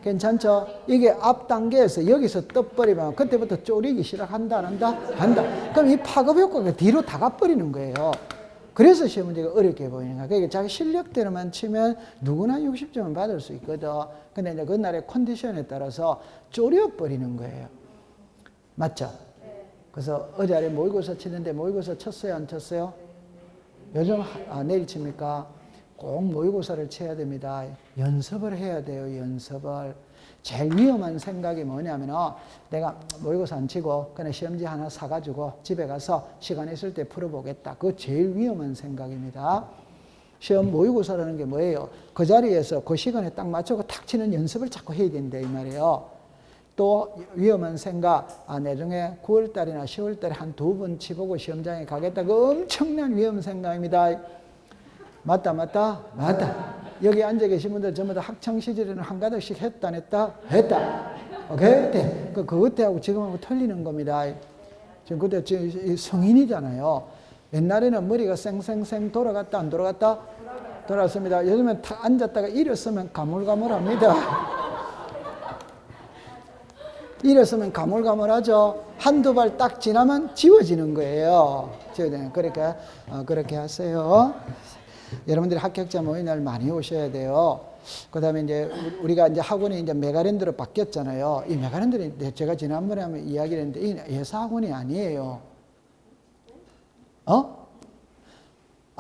[SPEAKER 1] 괜찮죠? 이게 앞 단계에서 여기서 떠버리면 그때부터 쪼리기 시작한다, 안 한다? 한다. 그럼 이 파급 효과가 뒤로 다 가버리는 거예요. 그래서 시험 문제가 어렵게 보이는 거야. 그러니까 자기 실력대로만 치면 누구나 60점은 받을 수 있거든. 근데 이제 그날의 컨디션에 따라서 쪼려버리는 거예요. 맞죠? 그래서 어제 모의고사 치는데 모의고사 쳤어요, 안 쳤어요? 요즘 내일 칩니까? 꼭 모의고사를 쳐야 됩니다. 연습을 해야 돼요. 연습을. 제일 위험한 생각이 뭐냐면 내가 모의고사 안 치고 그냥 시험지 하나 사가지고 집에 가서 시간 있을 때 풀어보겠다. 그거 제일 위험한 생각입니다. 시험 모의고사라는 게 뭐예요? 그 자리에서 그 시간에 딱 맞춰서 탁 치는 연습을 자꾸 해야 된다 이 말이에요. 또 위험한 생각, 나중에 9월달이나 10월달에 한 2번 치보고 시험장에 가겠다. 그 엄청난 위험 생각입니다. 맞다. 여기 앉아 계신 분들 전부 다 학창시절에는 한 가닥씩 했다, 안 했다? 했다. 오케이? 네. 그것 때하고 지금하고 틀리는 겁니다. 지금 그때 성인이잖아요. 옛날에는 머리가 쌩쌩쌩 돌아갔다, 안 돌아갔다? 돌아갔습니다. 요즘엔 탁 앉았다가 일어서면 가물가물합니다. 일어서면 가물가물하죠. 한두 발 딱 지나면 지워지는 거예요. 그렇게 하세요. 여러분들이 합격자 모임날 많이 오셔야 돼요. 그 다음에 이제 우리가 이제 학원이 이제 메가랜드로 바뀌었잖아요. 이 메가랜드는 제가 지난번에 한번 이야기를 했는데 이 예사학원이 아니에요.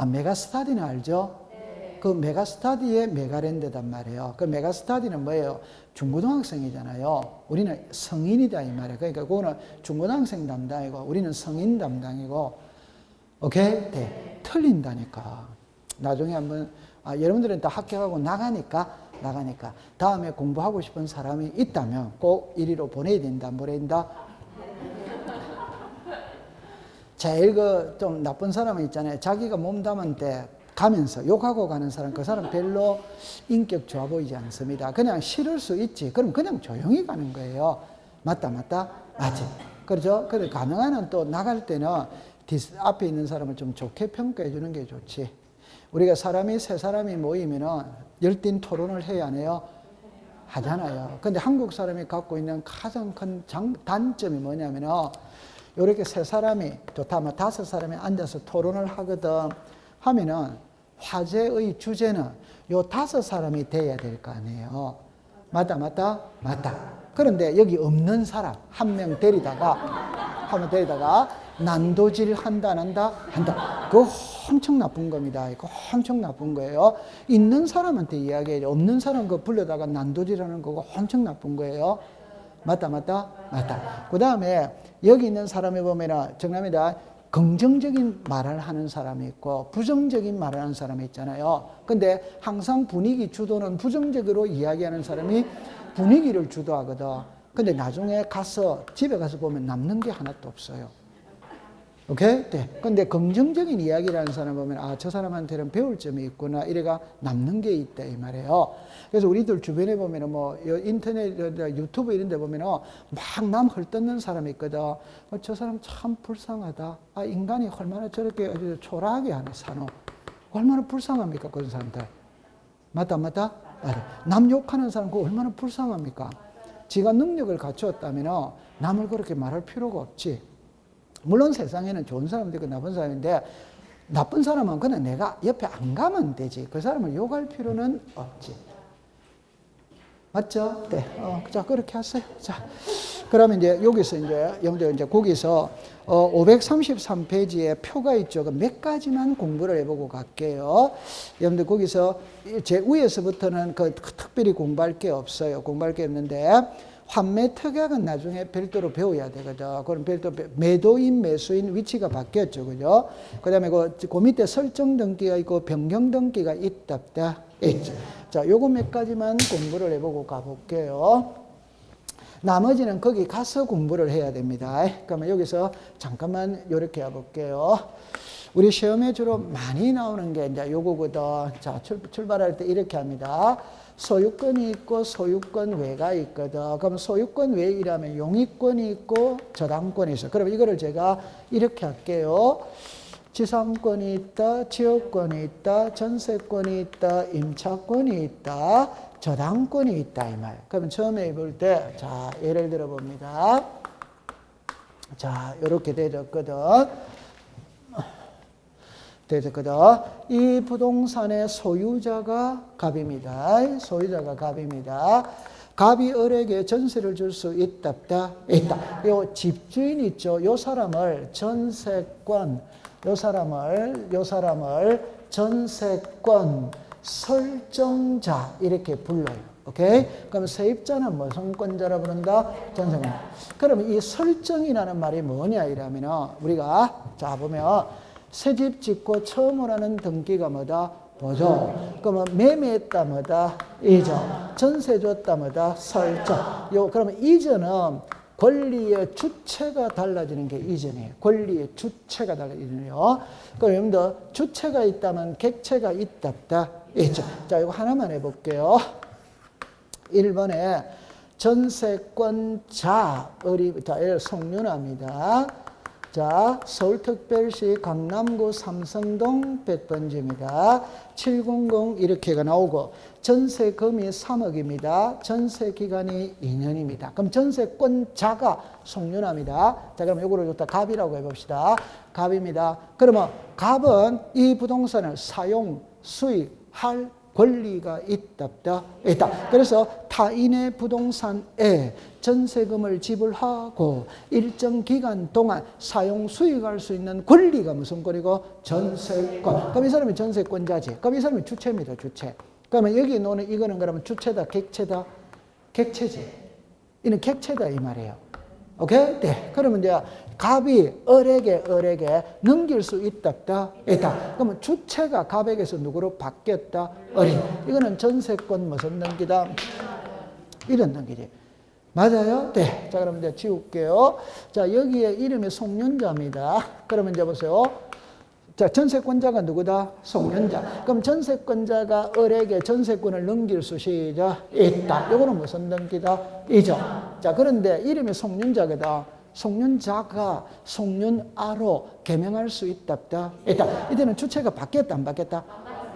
[SPEAKER 1] 메가스타디는 알죠? 그 메가스타디의 메가랜드단 말이에요. 그 메가스타디는 뭐예요? 중고등학생이잖아요. 우리는 성인이다 이 말이에요. 그러니까 그거는 중고등학생 담당이고 우리는 성인 담당이고 오케이? 네. 틀린다니까. 나중에 한번 여러분들은 다 합격하고 나가니까 다음에 공부하고 싶은 사람이 있다면 꼭 이리로 보내야 된다. 안 보내야 된다? 제일 좀 나쁜 사람은 있잖아요. 자기가 몸담은 때 가면서 욕하고 가는 사람, 그 사람 별로 인격 좋아 보이지 않습니다. 그냥 싫을 수 있지. 그럼 그냥 조용히 가는 거예요. 맞다. 맞지. 그렇죠? 근데 가능한 한 또 나갈 때는 앞에 있는 사람을 좀 좋게 평가해 주는 게 좋지. 우리가 세 사람이 모이면은 열띤 토론을 해야 안 해요? 하잖아요. 근데 한국 사람이 갖고 있는 가장 큰 단점이 뭐냐면은 이렇게 3사람이 좋다, 5사람이 앉아서 토론을 하거든 하면은 화제의 주제는 요 5사람이 돼야 될 거 아니에요. 맞다. 그런데 여기 없는 사람 한 명 데리다가 난도질 한다. 그거 엄청 나쁜 겁니다. 이거 엄청 나쁜 거예요. 있는 사람한테 이야기해요. 없는 사람 그거 불러다가 난도질하는 거고 엄청 나쁜 거예요. 맞다. 그 다음에 여기 있는 사람이 보면은 정답입니다. 긍정적인 말을 하는 사람이 있고 부정적인 말을 하는 사람이 있잖아요. 근데 항상 분위기 주도는 부정적으로 이야기하는 사람이 분위기를 주도하거든. 근데 나중에 집에 가서 보면 남는 게 하나도 없어요. 오케이? 네. 근데 긍정적인 이야기라는 사람 보면, 아, 저 사람한테는 배울 점이 있구나. 이래가 남는 게 있다. 이 말이에요. 그래서 우리들 주변에 보면은 뭐, 인터넷, 유튜브 이런 데 보면은 막 남 헐뜯는 사람이 있거든. 저 사람 참 불쌍하다. 아, 인간이 얼마나 저렇게 초라하게 하네, 사노. 얼마나 불쌍합니까, 그런 사람들. 맞다, 맞다? 남 욕하는 사람, 그거 얼마나 불쌍합니까? 지가 능력을 갖추었다면 남을 그렇게 말할 필요가 없지. 물론 세상에는 좋은 사람도 있고 나쁜 사람인데, 나쁜 사람은 그냥 내가 옆에 안 가면 되지. 그 사람을 욕할 필요는 없지. 맞죠? 네. 자, 그렇게 하세요. 자, 그러면 이제 여기서 여러분들 이제 거기서 533페이지에 표가 있죠. 몇 가지만 공부를 해보고 갈게요. 여러분들 거기서 제 위에서부터는 특별히 공부할 게 없어요. 공부할 게 없는데, 환매 특약은 나중에 별도로 배워야 되거든. 그럼 별도 매도인, 매수인 위치가 바뀌었죠. 그죠? 그 다음에 그 밑에 설정 등기가 있고 변경 등기가 있다, 없다? 있죠. 자, 요거 몇 가지만 공부를 해보고 가볼게요. 나머지는 거기 가서 공부를 해야 됩니다. 그러면 여기서 잠깐만 요렇게 해볼게요. 우리 시험에 주로 많이 나오는 게 이제 요거거든. 자, 출발할 때 이렇게 합니다. 소유권이 있고 소유권 외가 있거든. 그럼 소유권 외이라면 용익권이 있고 저당권이 있어. 그럼 이거를 제가 이렇게 할게요. 지상권이 있다, 지역권이 있다, 전세권이 있다, 임차권이 있다, 저당권이 있다 이 말. 그러면 처음에 볼 때, 자, 예를 들어 봅니다. 자, 이렇게 되었거든. 이 부동산의 소유자가 갑입니다. 소유자가 갑입니다. 갑이 을에게 전세를 줄 수 있다, 없다? 있다. 요 집주인 있죠. 요 사람을 전세권, 요 사람을 전세권 설정자 이렇게 불러요. 오케이? 그럼 세입자는 무슨 권자라 부른다? 전세권. 그러면 이 설정이라는 말이 뭐냐 이러면 우리가 자 보면 새집 짓고 처음으로 하는 등기가 뭐다? 보조. 그러면 매매했다 뭐다? 이전. 전세 줬다 뭐다? 설정. 그러면 이전은 권리의 주체가 달라지는 게 이전이에요. 권리의 주체가 달라지네요. 그럼 여러분들 주체가 있다면 객체가 있다 없다? 있죠. 자, 이거 하나만 해볼게요. 1번에 전세권자 송윤아입니다. 자, 서울특별시 강남구 삼성동 100번지입니다. 700 이렇게가 나오고 전세금이 3억입니다. 전세기간이 2년입니다. 그럼 전세권자가 송윤아입니다. 자, 그럼 이거를 갖다 갑이라고 해봅시다. 갑입니다. 그러면 갑은 이 부동산을 사용, 수익할 권리가 있다, 없다? 있다. 그래서 타인의 부동산에 전세금을 지불하고 일정 기간 동안 사용 수익할 수 있는 권리가 무슨 권리고? 전세권. 그럼 이 사람이 전세권자지. 그럼 이 사람이 주체입니다, 주체. 그러면 여기 놓는 이거는 그러면 주체다, 객체다? 객체지. 이는 객체다 이 말이에요. 오케이? 네. 그러면 이제 갑이 을에게 넘길 수 있다, 없다? 있다. 그러면 주체가 갑에게서 누구로 바뀌었다? 을이. 이거는 전세권 무슨 등기다? 이런 등기지. 맞아요? 네. 자, 그럼 이제 지울게요. 자, 여기에 이름이 송윤자입니다. 그러면 이제 보세요. 자, 전세권자가 누구다? 송윤자. 그럼 전세권자가 을에게 전세권을 넘길 수 있다. 이거는 무슨 등기다? 이죠. 자, 그런데 이름이 송윤자거든. 송윤자가 송윤아로 개명할 수 있다, 없다? 있다. 이때는 주체가 바뀌었다, 안 바뀌었다?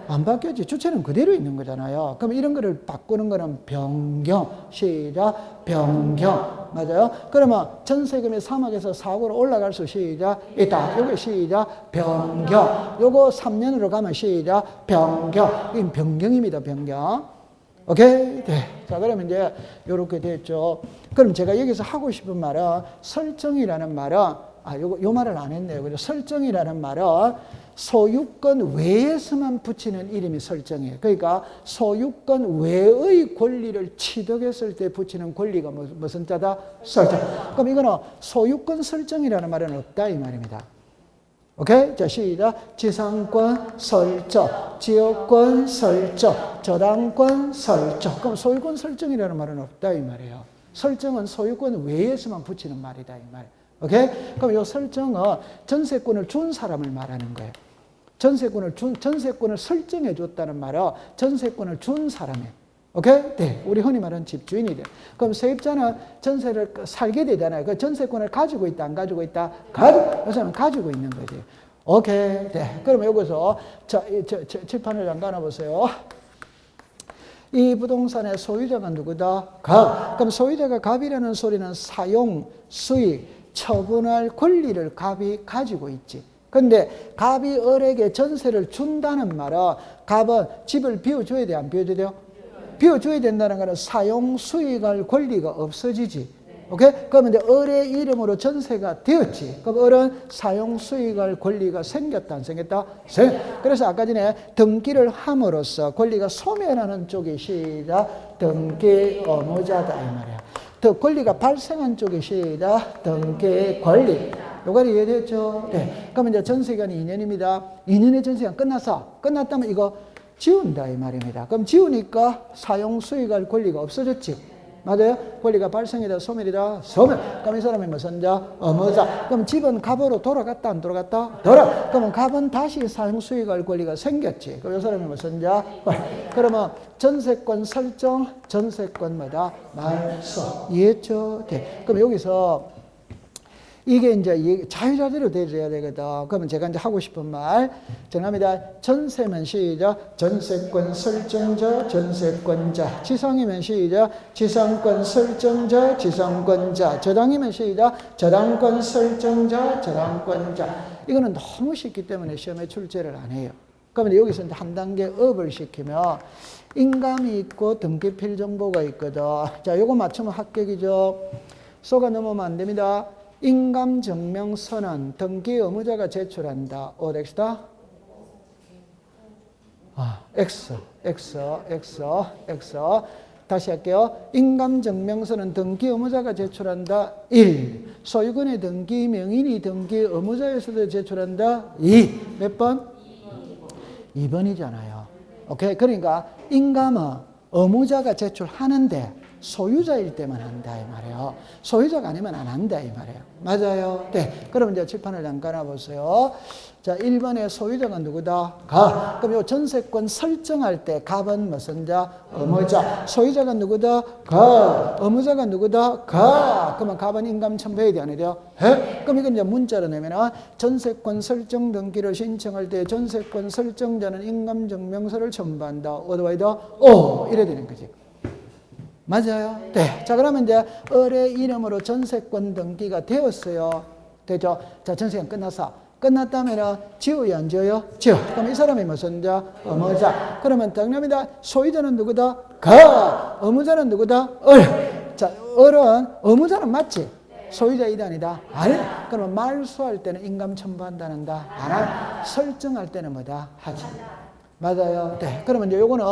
[SPEAKER 1] 안 바뀌었지. 주체는 그대로 있는 거잖아요. 그럼 이런 거를 바꾸는 거는 변경. 시작. 변경. 맞아요? 그러면 전세금이 3억에서 4억으로 올라갈 수 있다. 요거 시작. 변경. 요거 3년으로 가면 시작. 변경. 이건 변경입니다, 변경. 오케이? 네. 자, 그러면 이제 요렇게 됐죠. 그럼 제가 여기서 하고 싶은 말은 설정이라는 말은 요 말을 안 했네요. 그죠? 설정이라는 말은 소유권 외에서만 붙이는 이름이 설정이에요. 그러니까 소유권 외의 권리를 취득했을 때 붙이는 권리가 무슨 자다? 설정. 그럼 이거는 소유권 설정이라는 말은 없다 이 말입니다. 오케이? 자, 시작. 지상권 설정, 지역권 설정, 저당권 설정. 그럼 소유권 설정이라는 말은 없다 이 말이에요. 설정은 소유권 외에서만 붙이는 말이다 이 말. 오케이? 그럼 이 설정은 전세권을 준 사람을 말하는 거예요. 전세권을 설정해 줬다는 말은 전세권을 준 사람이에요. 오케이? 네. 우리 흔히 말하는 집주인이 돼. 그럼 세입자는 전세를 살게 되잖아요. 그 전세권을 가지고 있다, 안 가지고 있다? 이 사람은 가지고 있는 거지. 오케이. 네. 그러면 여기서, 칠판을 잠깐 보세요. 이 부동산의 소유자가 누구다? 갑. 그럼 소유자가 갑이라는 소리는 사용, 수익, 처분할 권리를 갑이 가지고 있지. 근데 갑이 을에게 전세를 준다는 말은 갑은 집을 비워줘야 돼, 안 비워줘야 돼요? 비워줘야 된다는 거는 사용, 수익할 권리가 없어지지. 오케이? 그러면 이제 을의 이름으로 전세가 되었지. 그럼 을은 사용, 수익할 권리가 생겼다, 안 생겼다? 그래서 아까 전에 등기를 함으로써 권리가 소멸하는 쪽이 시작, 등기 의무자다 이 말이야. 더 권리가 발생한 쪽이 시작, 등기 권리. 요거는 이해됐죠? 네. 그러면 이제 전세기간이 2년입니다. 2년의 전세기간 끝났다면 이거 지운다 이 말입니다. 그럼 지우니까 사용 수익할 권리가 없어졌지. 맞아요? 권리가 발생이다, 소멸이다, 소멸. 그럼 이 사람이 무슨 자? 의무자. 그럼 집은 갑으로 돌아갔다, 안 돌아갔다? 그러면 갑은 다시 사용 수익할 권리가 생겼지. 그럼 이 사람이 무슨 자? 그러면 전세권 설정, 전세권마다 말소. 이해했죠? 네. 그럼 여기서 이게 이제 자유자재로 되어야 되거든. 그러면 제가 이제 하고 싶은 말 정합니다. 전세면 시작. 전세권 설정자, 전세권자. 지상이면 시작. 지상권 설정자, 지상권자. 저당이면 시작. 저당권 설정자, 저당권자. 이거는 너무 쉽기 때문에 시험에 출제를 안 해요. 그러면 여기서 이제 한 단계 업을 시키면 인감이 있고 등기필 정보가 있거든. 자, 요거 맞추면 합격이죠. 쏘가 넘으면 안 됩니다. 인감증명서는 등기 의무자가 제출한다. X다? X. 다시 할게요. 인감증명서는 등기 의무자가 제출한다. 1. 소유권의 등기 명인이 등기 의무자에서도 제출한다. 2. 몇 번? 2번이잖아요. 오케이. 그러니까 인감은 의무자가 제출하는데 소유자일 때만 한다 이 말이에요. 소유자가 아니면 안 한다 이 말이에요. 맞아요? 네. 그럼 이제 칠판을 잠깐 보세요. 자, 1번의 소유자가 누구다? 갑. 그럼 요 전세권 설정할 때 갑은 무슨 자? 의무자. 소유자가 누구다? 갑. 의무자가 누구다? 갑. 그러면 갑은 인감 첨부해야 돼, 안 해야 돼요? 해? 그럼 이건 이제 문자로 내면은 전세권 설정 등기를 신청할 때 전세권 설정자는 인감증명서를 첨부한다. 어디와이다? 오! 이래야 되는 거지. 맞아요? 네. 자, 그러면 이제 을의 이름으로 전세권 등기가 되었어요. 되죠? 자, 전세권 끝났다면 지우야, 안 지워요? 지워. 그럼 이 사람이 무슨 자? 의무자. 그러면 당연합니다. 소유자는 누구다? 갑. 의무자는 누구다? 을. 자, 을은 의무자는 맞지? 소유자이다, 아니다? 아니. 그러면 말소할 때는 인감 첨부한다는다? 안 할. 설정할 때는 뭐다? 하지. 맞아요. 네. 그러면 이제 요거는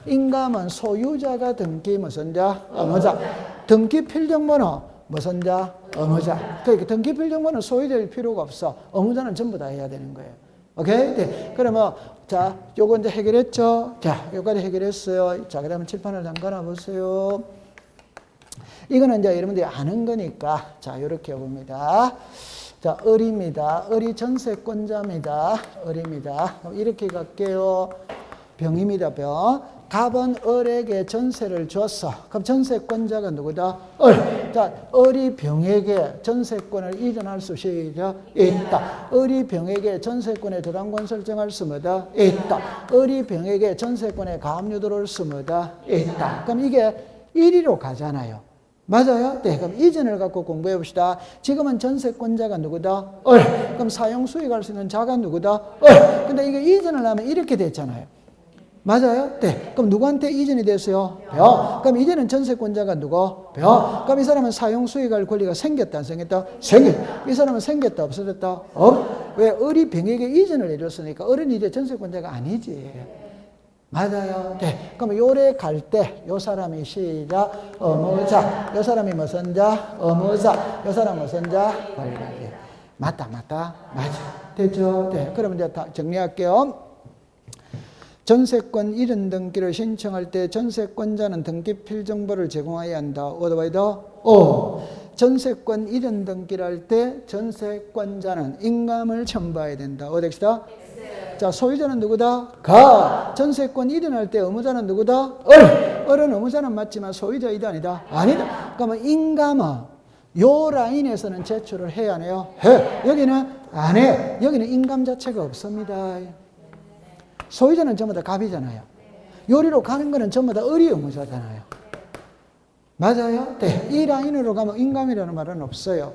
[SPEAKER 1] 인감은 소유자가 등기 무슨 자? 의무자. 등기 필정번호 무슨 자? 의무자. 그러니까 등기 필정번호는 소유자일 필요가 없어. 의무자는 전부 다 해야 되는 거예요. 오케이? 네. 그러면 자, 요거 이제 해결했죠? 자, 여기까지 해결했어요. 자, 그러면 칠판을 잠깐 보세요. 이거는 이제 여러분들이 아는 거니까 자, 요렇게 봅니다. 자, 을입니다. 을이 전세권자입니다. 을입니다. 이렇게 갈게요. 병입니다. 병. 갑은 을에게 전세를 줬어. 그럼 전세권자가 누구다? 을. 자, 을이 병에게 전세권을 이전할 수 있다. 을이 병에게 전세권의 저당권 설정할 수 있다. 을이 병에게 전세권의 가압류도를 수 있다. 그럼 이게 1위로 가잖아요. 맞아요? 네. 그럼 이전을 갖고 공부해 봅시다. 지금은 전세권자가 누구다? 을. 그럼 사용 수익할 수 있는 자가 누구다? 을. 근데 이게 이전을 하면 이렇게 됐잖아요. 맞아요? 네. 그럼 누구한테 이전이 됐어요? 병. 그럼 이제는 전세권자가 누구? 병. 그럼 이 사람은 사용 수익할 권리가 생겼다, 안 생겼다? 이 사람은 생겼다, 없어졌다? 왜? 을이 병에게 이전을 해줬으니까 을은 이제 전세권자가 아니지. 맞아요. 네. 그럼 요래 갈 때, 요 사람이 시작, 의무자. 요 사람이 무슨 자? 의무자. 요 사람 무슨 자? 권리자. 맞다. 맞아. 됐죠? 네. 그럼 이제 다 정리할게요. 전세권 이전 등기를 신청할 때 전세권자는 등기 필정보를 제공해야 한다. 어드바이더 오. 전세권 이전 등기를 할 때 전세권자는 인감을 첨부해야 된다. 어디다? 자, 소유자는 누구다? 가. 전세권 이전할 때 의무자는 누구다? 을은 의무자는 맞지만 소유자이다 아니다? 아니다. 그러면 인감은 요 라인에서는 제출을 해야 하네요. 해. 여기는 안 해. 여기는 인감 자체가 없습니다. 소유자는 전부 다 갑이잖아요. 요리로 가는 거는 전부 다 을이 의무자잖아요. 맞아요? 네. 이 라인으로 가면 인감이라는 말은 없어요.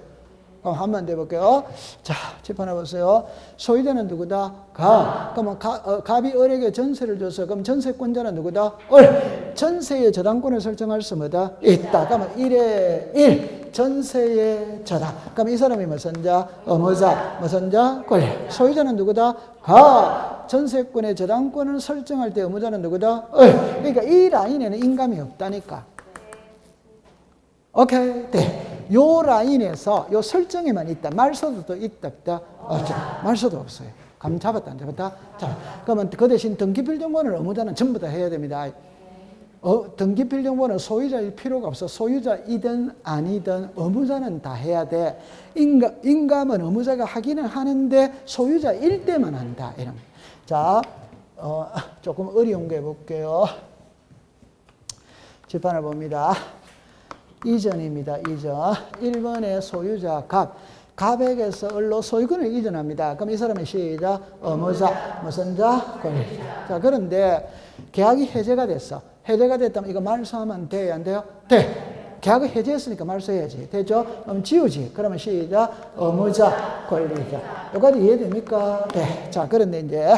[SPEAKER 1] 그럼 한번 더 해볼게요. 자, 짚어놔 보세요. 소유자는 누구다? 가. 그러면 갑이 을에게 전세를 줘서 그럼 전세권자는 누구다? 을. 전세의 저당권을 설정할 수 뭐다? 있다. 그러면 1에 1. 전세의 저당. 그럼 이 사람이 무슨 자? 의무자. 무슨 자? 권리. 소유자는 누구다? 가. 전세권의 저당권을 설정할 때 의무자는 누구다? 을. 그러니까 이 라인에는 인감이 없다니까. 오케이. 네. 요 라인에서 요 설정에만 있다. 말소도 있다. 없다? 없죠. 말소도 없어요. 감 잡았다, 안 잡았다? 자, 그러면 그 대신 등기필정본을 의무자는 전부 다 해야 됩니다. 등기필정본은 소유자일 필요가 없어. 소유자이든 아니든 의무자는 다 해야 돼. 인감은 의무자가 하기는 하는데 소유자일 때만 한다. 이런. 자, 조금 어려운 거 해볼게요. 재판을 봅니다. 이전입니다. 이전. 1번의 소유자 갑. 갑에게서 을로 소유권을 이전합니다. 그럼 이 사람의 시작. 의무자. 무슨 자? 권리자. 자, 그런데 계약이 해제가 됐어. 해제가 됐다면 이거 말소하면 돼요? 안 돼요? 돼. 계약을 해제했으니까 말소해야지. 되죠? 그럼 지우지. 그러면 시작. 의무자. 권리자. 여기까지 이해됩니까? 네. 자, 그런데 이제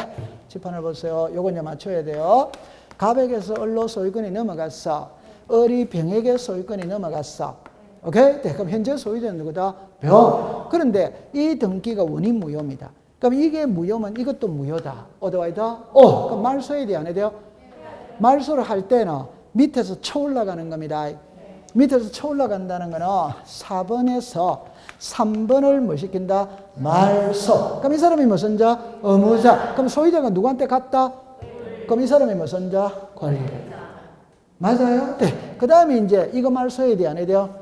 [SPEAKER 1] 지판을 보세요. 요거 이제 맞춰야 돼요. 갑에게서 을로 소유권이 넘어갔어. 을이 병에게 소유권이 넘어갔어. 오케이? 네, 그럼 현재 소유자는 누구다? 병. 그런데 이 등기가 원인 무효입니다. 그럼 이게 무효면 이것도 무효다. 어디와이다? 그럼 말소해야 돼, 안 해야 돼요? 말소를 할 때는 밑에서 쳐 올라가는 겁니다. 밑에서 쳐 올라간다는 거는 4번에서 3번을 뭐 시킨다? 말소. 그럼 이 사람이 무슨 자? 의무자. 그럼 소유자가 누구한테 갔다? 그럼 이 사람이 무슨 자? 권리자. 맞아요? 네. 그 다음에 이제 이거 말소해야 돼, 안 해야 돼요?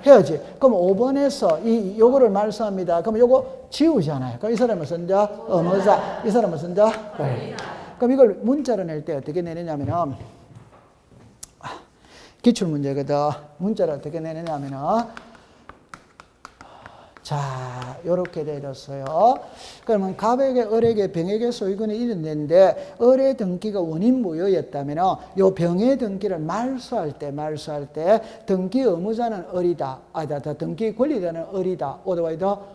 [SPEAKER 1] 해야지. 그럼 5번에서 요거를 말소합니다. 그럼 요거 지우잖아요. 그럼 이 사람은 무슨 자? 의무자. 이 사람은 무슨 자? 권리자. 그럼 이걸 문자로 낼 때 어떻게 내느냐면은, 기출문제거든. 문자로 어떻게 내느냐면은, 자, 요렇게 되어졌어요. 그러면 갑에게, 을에게, 병에게 소유권이 이전됐는데, 을의 등기가 원인 무효였다면, 요 병의 등기를 말소할 때, 등기 의무자는 을이다. 등기 권리자는 을이다. 오더와이더?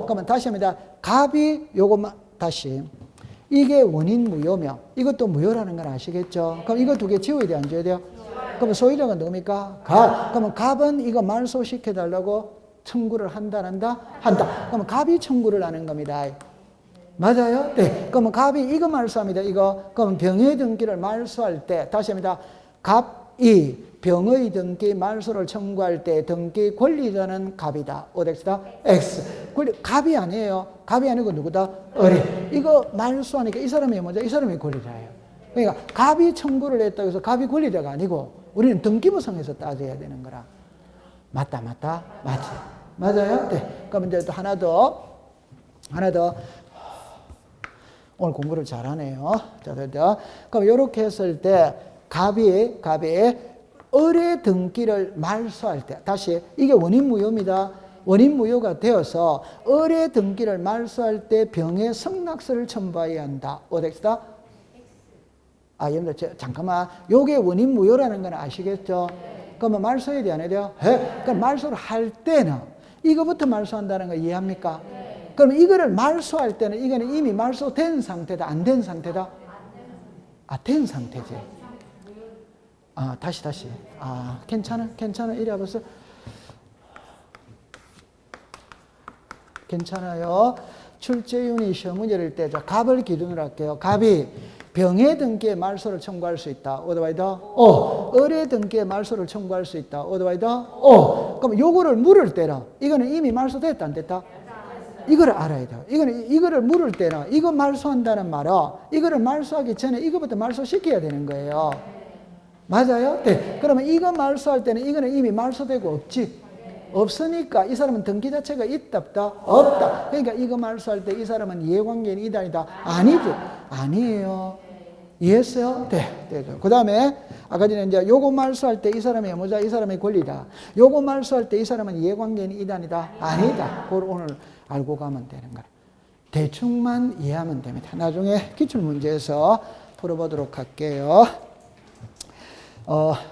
[SPEAKER 1] 그러면 다시 합니다. 갑이 요것만, 다시. 이게 원인 무효면, 이것도 무효라는 건 아시겠죠? 그럼 이거 두 개 지워야 돼, 안 지워야 돼요? 그러면 소유자가 누굽니까? 갑. 그러면 갑은 이거 말소시켜달라고 청구를 한다, 안 한다? 한다. 그러면 갑이 청구를 하는 겁니다. 맞아요? 네. 그러면 갑이 이거 말소합니다. 이거. 그러면 병의 등기를 말소할 때, 다시 합니다. 갑이 병의 등기 말소를 청구할 때 등기 권리자는 갑이다. OX다? X. 갑이 아니에요. 갑이 아니고 누구다? 을이. 이거 말소하니까 이 사람이 뭐죠? 이 사람이 권리자예요. 그러니까 갑이 청구를 했다고 해서 갑이 권리자가 아니고 우리는 등기부상에서 따져야 되는 거라. 맞다. 맞지. 맞아요? 네. 그럼 이제 또 하나 더. 오늘 공부를 잘하네요. 자, 그럼 이렇게 했을 때, 갑이 을의 등기를 말소할 때, 다시, 이게 원인 무효입니다. 원인 무효가 되어서, 을의 등기를 말소할 때 병의 승낙서를 첨부해야 한다. 어디다? 여러분들, 잠깐만. 요게 원인 무효라는 건 아시겠죠? 그러면 말소해야 돼, 안 해야 돼요? 그럼 말소를 할 때는 이거부터 말소한다는 거 이해합니까? 그럼 이거를 말소할 때는 이거는 이미 말소된 상태다, 안 된 상태다? 된 상태지. 다시. 괜찮아. 이리 와보세요. 괜찮아요. 출제윤이 시험 문제를 때, 갑을 기준으로 할게요. 갑이 병의 등기에 말소를 청구할 수 있다. 오더와이더? 을의 등기에 말소를 청구할 수 있다. 오더와이더? 그럼 요거를 물을 때라. 이거는 이미 말소됐다, 안 됐다? 이거를 알아야 돼요. 이거를 물을 때는 이거 말소한다는 말은 이거를 말소하기 전에 이거부터 말소시켜야 되는 거예요. 맞아요? 네. 그러면 이거 말소할 때는 이거는 이미 말소되고 없지. 없으니까 이 사람은 등기 자체가 있다 없다? 없다. 그러니까 이거 말소할 때 이 사람은 이해관계인 이다 아니다? 아니죠. 아니에요. 이해했어요? 네. 네. 그 다음에 아까 전에 이제 요거 말소할 때 이 사람의 의무자, 이 사람의 권리다. 요거 말소할 때 이 사람은 이해관계인 이다 아니다? 아니다. 그걸 오늘 알고 가면 되는 거예요. 대충만 이해하면 됩니다. 나중에 기출문제에서 풀어보도록 할게요.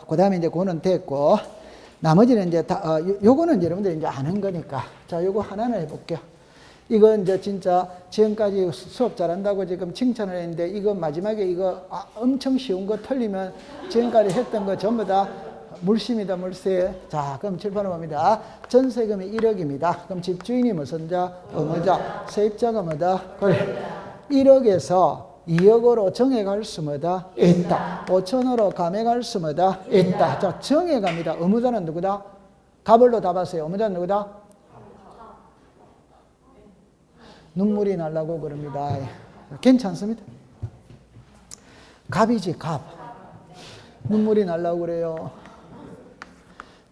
[SPEAKER 1] 그 다음에 이제 그거는 됐고, 나머지는 이제 요거는 여러분들이 이제 아는 거니까. 자, 요거 하나는 해볼게요. 이건 이제 진짜 지금까지 수업 잘한다고 지금 칭찬을 했는데, 이거 마지막에 이거 엄청 쉬운 거 틀리면 지금까지 했던 거 전부 다 물심이다, 물세. 자, 그럼 칠판을 봅니다. 전세금이 1억입니다. 그럼 집주인이 무슨 자? 의무자. 세입자가 뭐다? 권리. 1억에서 2억으로 정해갈 수 뭐다? 있다. 5천으로 감해갈 수 뭐다? 있다. 자, 정해갑니다. 의무자는 누구다? 갑을로 답하세요. 의무자는 누구다? 눈물이 날라고 그럽니다. 괜찮습니다. 갑이지, 갑. 눈물이 날라고 그래요.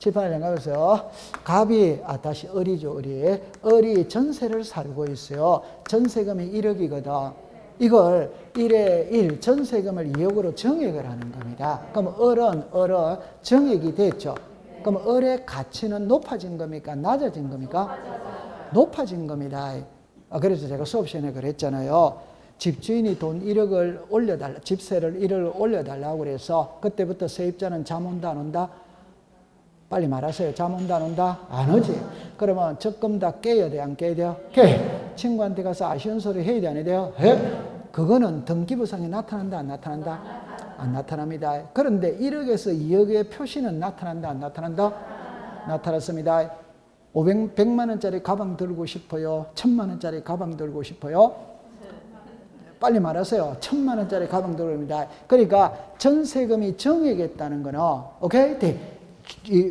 [SPEAKER 1] 칠판을 생각해보세요. 갑이, 다시 을이죠, 을이. 을이 전세를 살고 있어요. 전세금이 1억이거든. 이걸 1에 1, 전세금을 2억으로 정액을 하는 겁니다. 그럼 을은 정액이 됐죠. 그럼 을의 가치는 높아진 겁니까? 낮아진 겁니까? 높아진 겁니다. 그래서 제가 수업 시간에 그랬잖아요. 집주인이 돈 1억을 올려달라, 집세를 1억을 올려달라고 그래서 그때부터 세입자는 잠 온다, 안 온다? 빨리 말하세요. 잠 온다, 안 온다? 안 오지. 그러면 적금 다 깨야 돼, 안 깨야 돼요? 깨. 친구한테 가서 아쉬운 소리 해야 돼, 안 해야 돼요? 해. 그거는 등기부상에 나타난다, 안 나타난다? 안 나타납니다. 그런데 1억에서 2억의 표시는 나타난다, 안 나타난다? 나타났습니다. 100만 원짜리 가방 들고 싶어요? 1000만 원짜리 가방 들고 싶어요? 빨리 말하세요. 1000만 원짜리 가방 들고 싶습니다. 그러니까 전세금이 정액했다는 거는, 오케이? 네.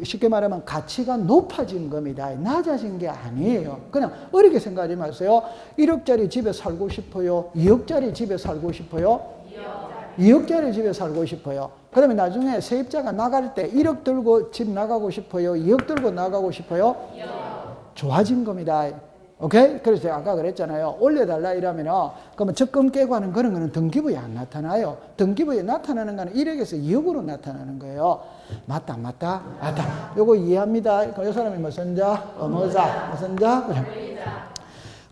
[SPEAKER 1] 쉽게 말하면 가치가 높아진 겁니다. 낮아진 게 아니에요. 그냥 어렵게 생각하지 마세요. 1억짜리 집에 살고 싶어요? 2억짜리 집에 살고 싶어요? 2억짜리 집에 살고 싶어요. 그러면 나중에 세입자가 나갈 때 1억 들고 집 나가고 싶어요? 2억 들고 나가고 싶어요? 좋아진 겁니다. 오케이? 그래서 제가 아까 그랬잖아요. 올려달라 이러면은, 그러면 적금 깨고 하는 그런 거는 등기부에 안 나타나요. 등기부에 나타나는 거는 1억에서 2억으로 나타나는 거예요. 맞다, 안 맞다? 맞다. 요거 이해합니다. 그럼 이 사람이 무슨 자? 의무자. 무슨 자?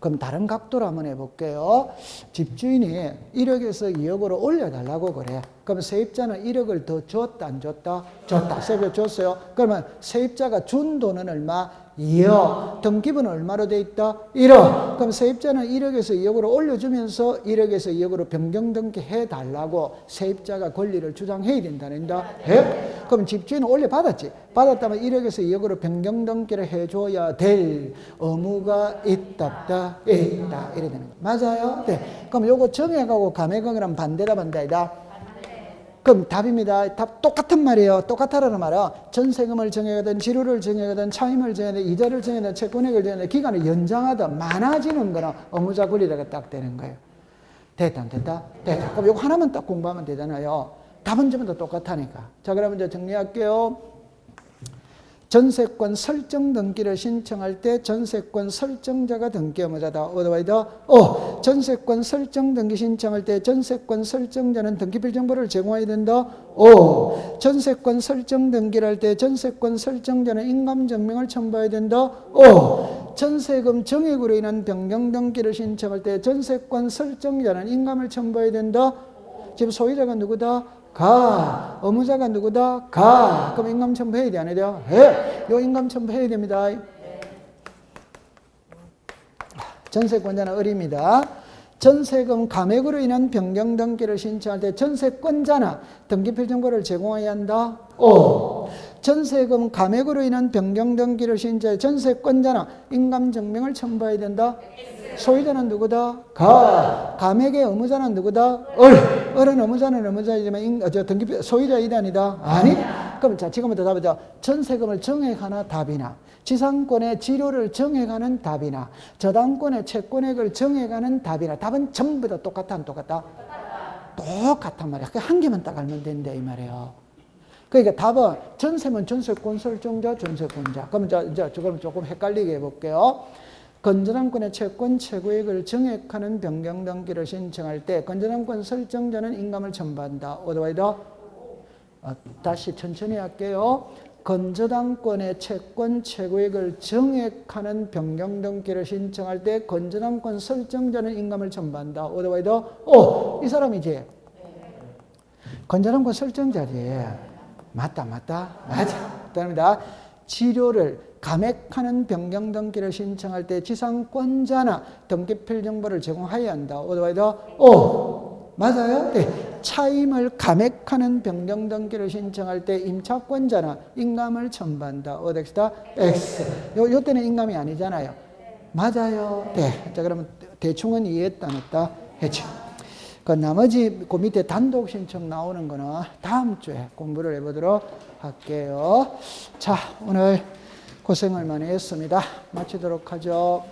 [SPEAKER 1] 그럼 다른 각도로 한번 해볼게요. 집주인이 1억에서 2억으로 올려달라고 그래. 그럼 세입자는 1억을 더 줬다, 안 줬다? 줬다. 세입자 줬어요. 그러면 세입자가 준 돈은 얼마? 2억. 등기부는 얼마로 돼 있다? 1억. 그럼 세입자는 1억에서 2억으로 올려주면서 1억에서 2억으로 변경 등기해달라고 세입자가 권리를 주장해야 된다는다? 해? 그럼 집주인은 올려받았지. 받았다면 1억에서 2억으로 변경 등기를 해줘야 될 의무가 있다, 없다? 있다. 이래 되는 거예요. 맞아요? 네. 그럼 요거 정액하고 감액하고는 반대다, 반대이다? 그럼 답입니다. 답 똑같은 말이에요. 똑같다라는 말은 전세금을 정액하든 지루를 정액하든 차임을 정액하든 이자를 정액하든 채권액을 정액하든 기간을 연장하든 많아지는 거는 의무자 권리가 딱 되는 거예요. 됐다, 안 됐다? 됐다. 그럼 이거 하나만 딱 공부하면 되잖아요. 답은 전부 다 똑같다니까. 자, 그러면 이제 정리할게요. 전세권 설정 등기를 신청할 때 전세권 설정자가 등기 의무자다. 어디다? 전세권 설정 등기 신청할 때 전세권 설정자는 등기필 정보를 제공해야 된다. 전세권 설정 등기를 할 때 전세권 설정자는 인감증명을 첨부해야 된다. 전세금 정액으로 인한 변경 등기를 신청할 때 전세권 설정자는 인감을 첨부해야 된다. 지금 소유자가 누구다? 가. 의무자가 누구다? 가. 그럼 인감 첨부해야 돼, 안 해야 돼요? 해. 요 인감 첨부해야 됩니다. 전세권자는 을입니다. 전세금 감액으로 인한 변경 등기를 신청할 때 전세권자는 등기필 정보를 제공해야 한다. 전세금 감액으로 인한 변경 등기를 신청할 때 전세권자는 인감 증명을 첨부해야 된다. 소유자는 누구다? 가. 감액의 의무자는 누구다? 을은 의무자는 의무자이지만 등기필 소유자 이단이다. 아니. 그럼 자, 지금부터 답이죠. 전세금을 정액하나 답이나 지상권의 지료를 정해가는 답이나 저당권의 채권액을 정해가는 답이나 답은 전부 다 똑같아 안 똑같다? 똑같단 말이야. 한 개만 딱 알면 된다 이 말이에요. 그러니까 답은 전세면 전세권 설정자 전세권자. 그럼 이제 저걸 조금 헷갈리게 해볼게요. 건전함권의 채권 최고액을 정액하는 변경등기를 신청할 때 건전함권 설정자는 인감을 첨부한다. 어디와이다? 다시 천천히 할게요. 건전함권의 채권 최고액을 정액하는 변경등기를 신청할 때 건전함권 설정자는 인감을 첨부한다. 어디와이다? 이 사람이지? 건전함권 설정자지. 맞다. 맞아. 그다음이다. 지료를 감액하는 변경등기를 신청할 때 지상권자나 등기필 정보를 제공하여야 한다. 어디와이다? 맞아요? 네. 차임을 감액하는 변경등기를 신청할 때 임차권자나 인감을 첨부한다. 어디다? X. 요 때는 인감이 아니잖아요. 맞아요. 네. 자, 그러면 대충은 이해했다, 했다? 했죠. 그 나머지 그 밑에 단독 신청 나오는 거는 다음 주에 공부를 해보도록 할게요. 자, 오늘 고생을 많이 했습니다. 마치도록 하죠.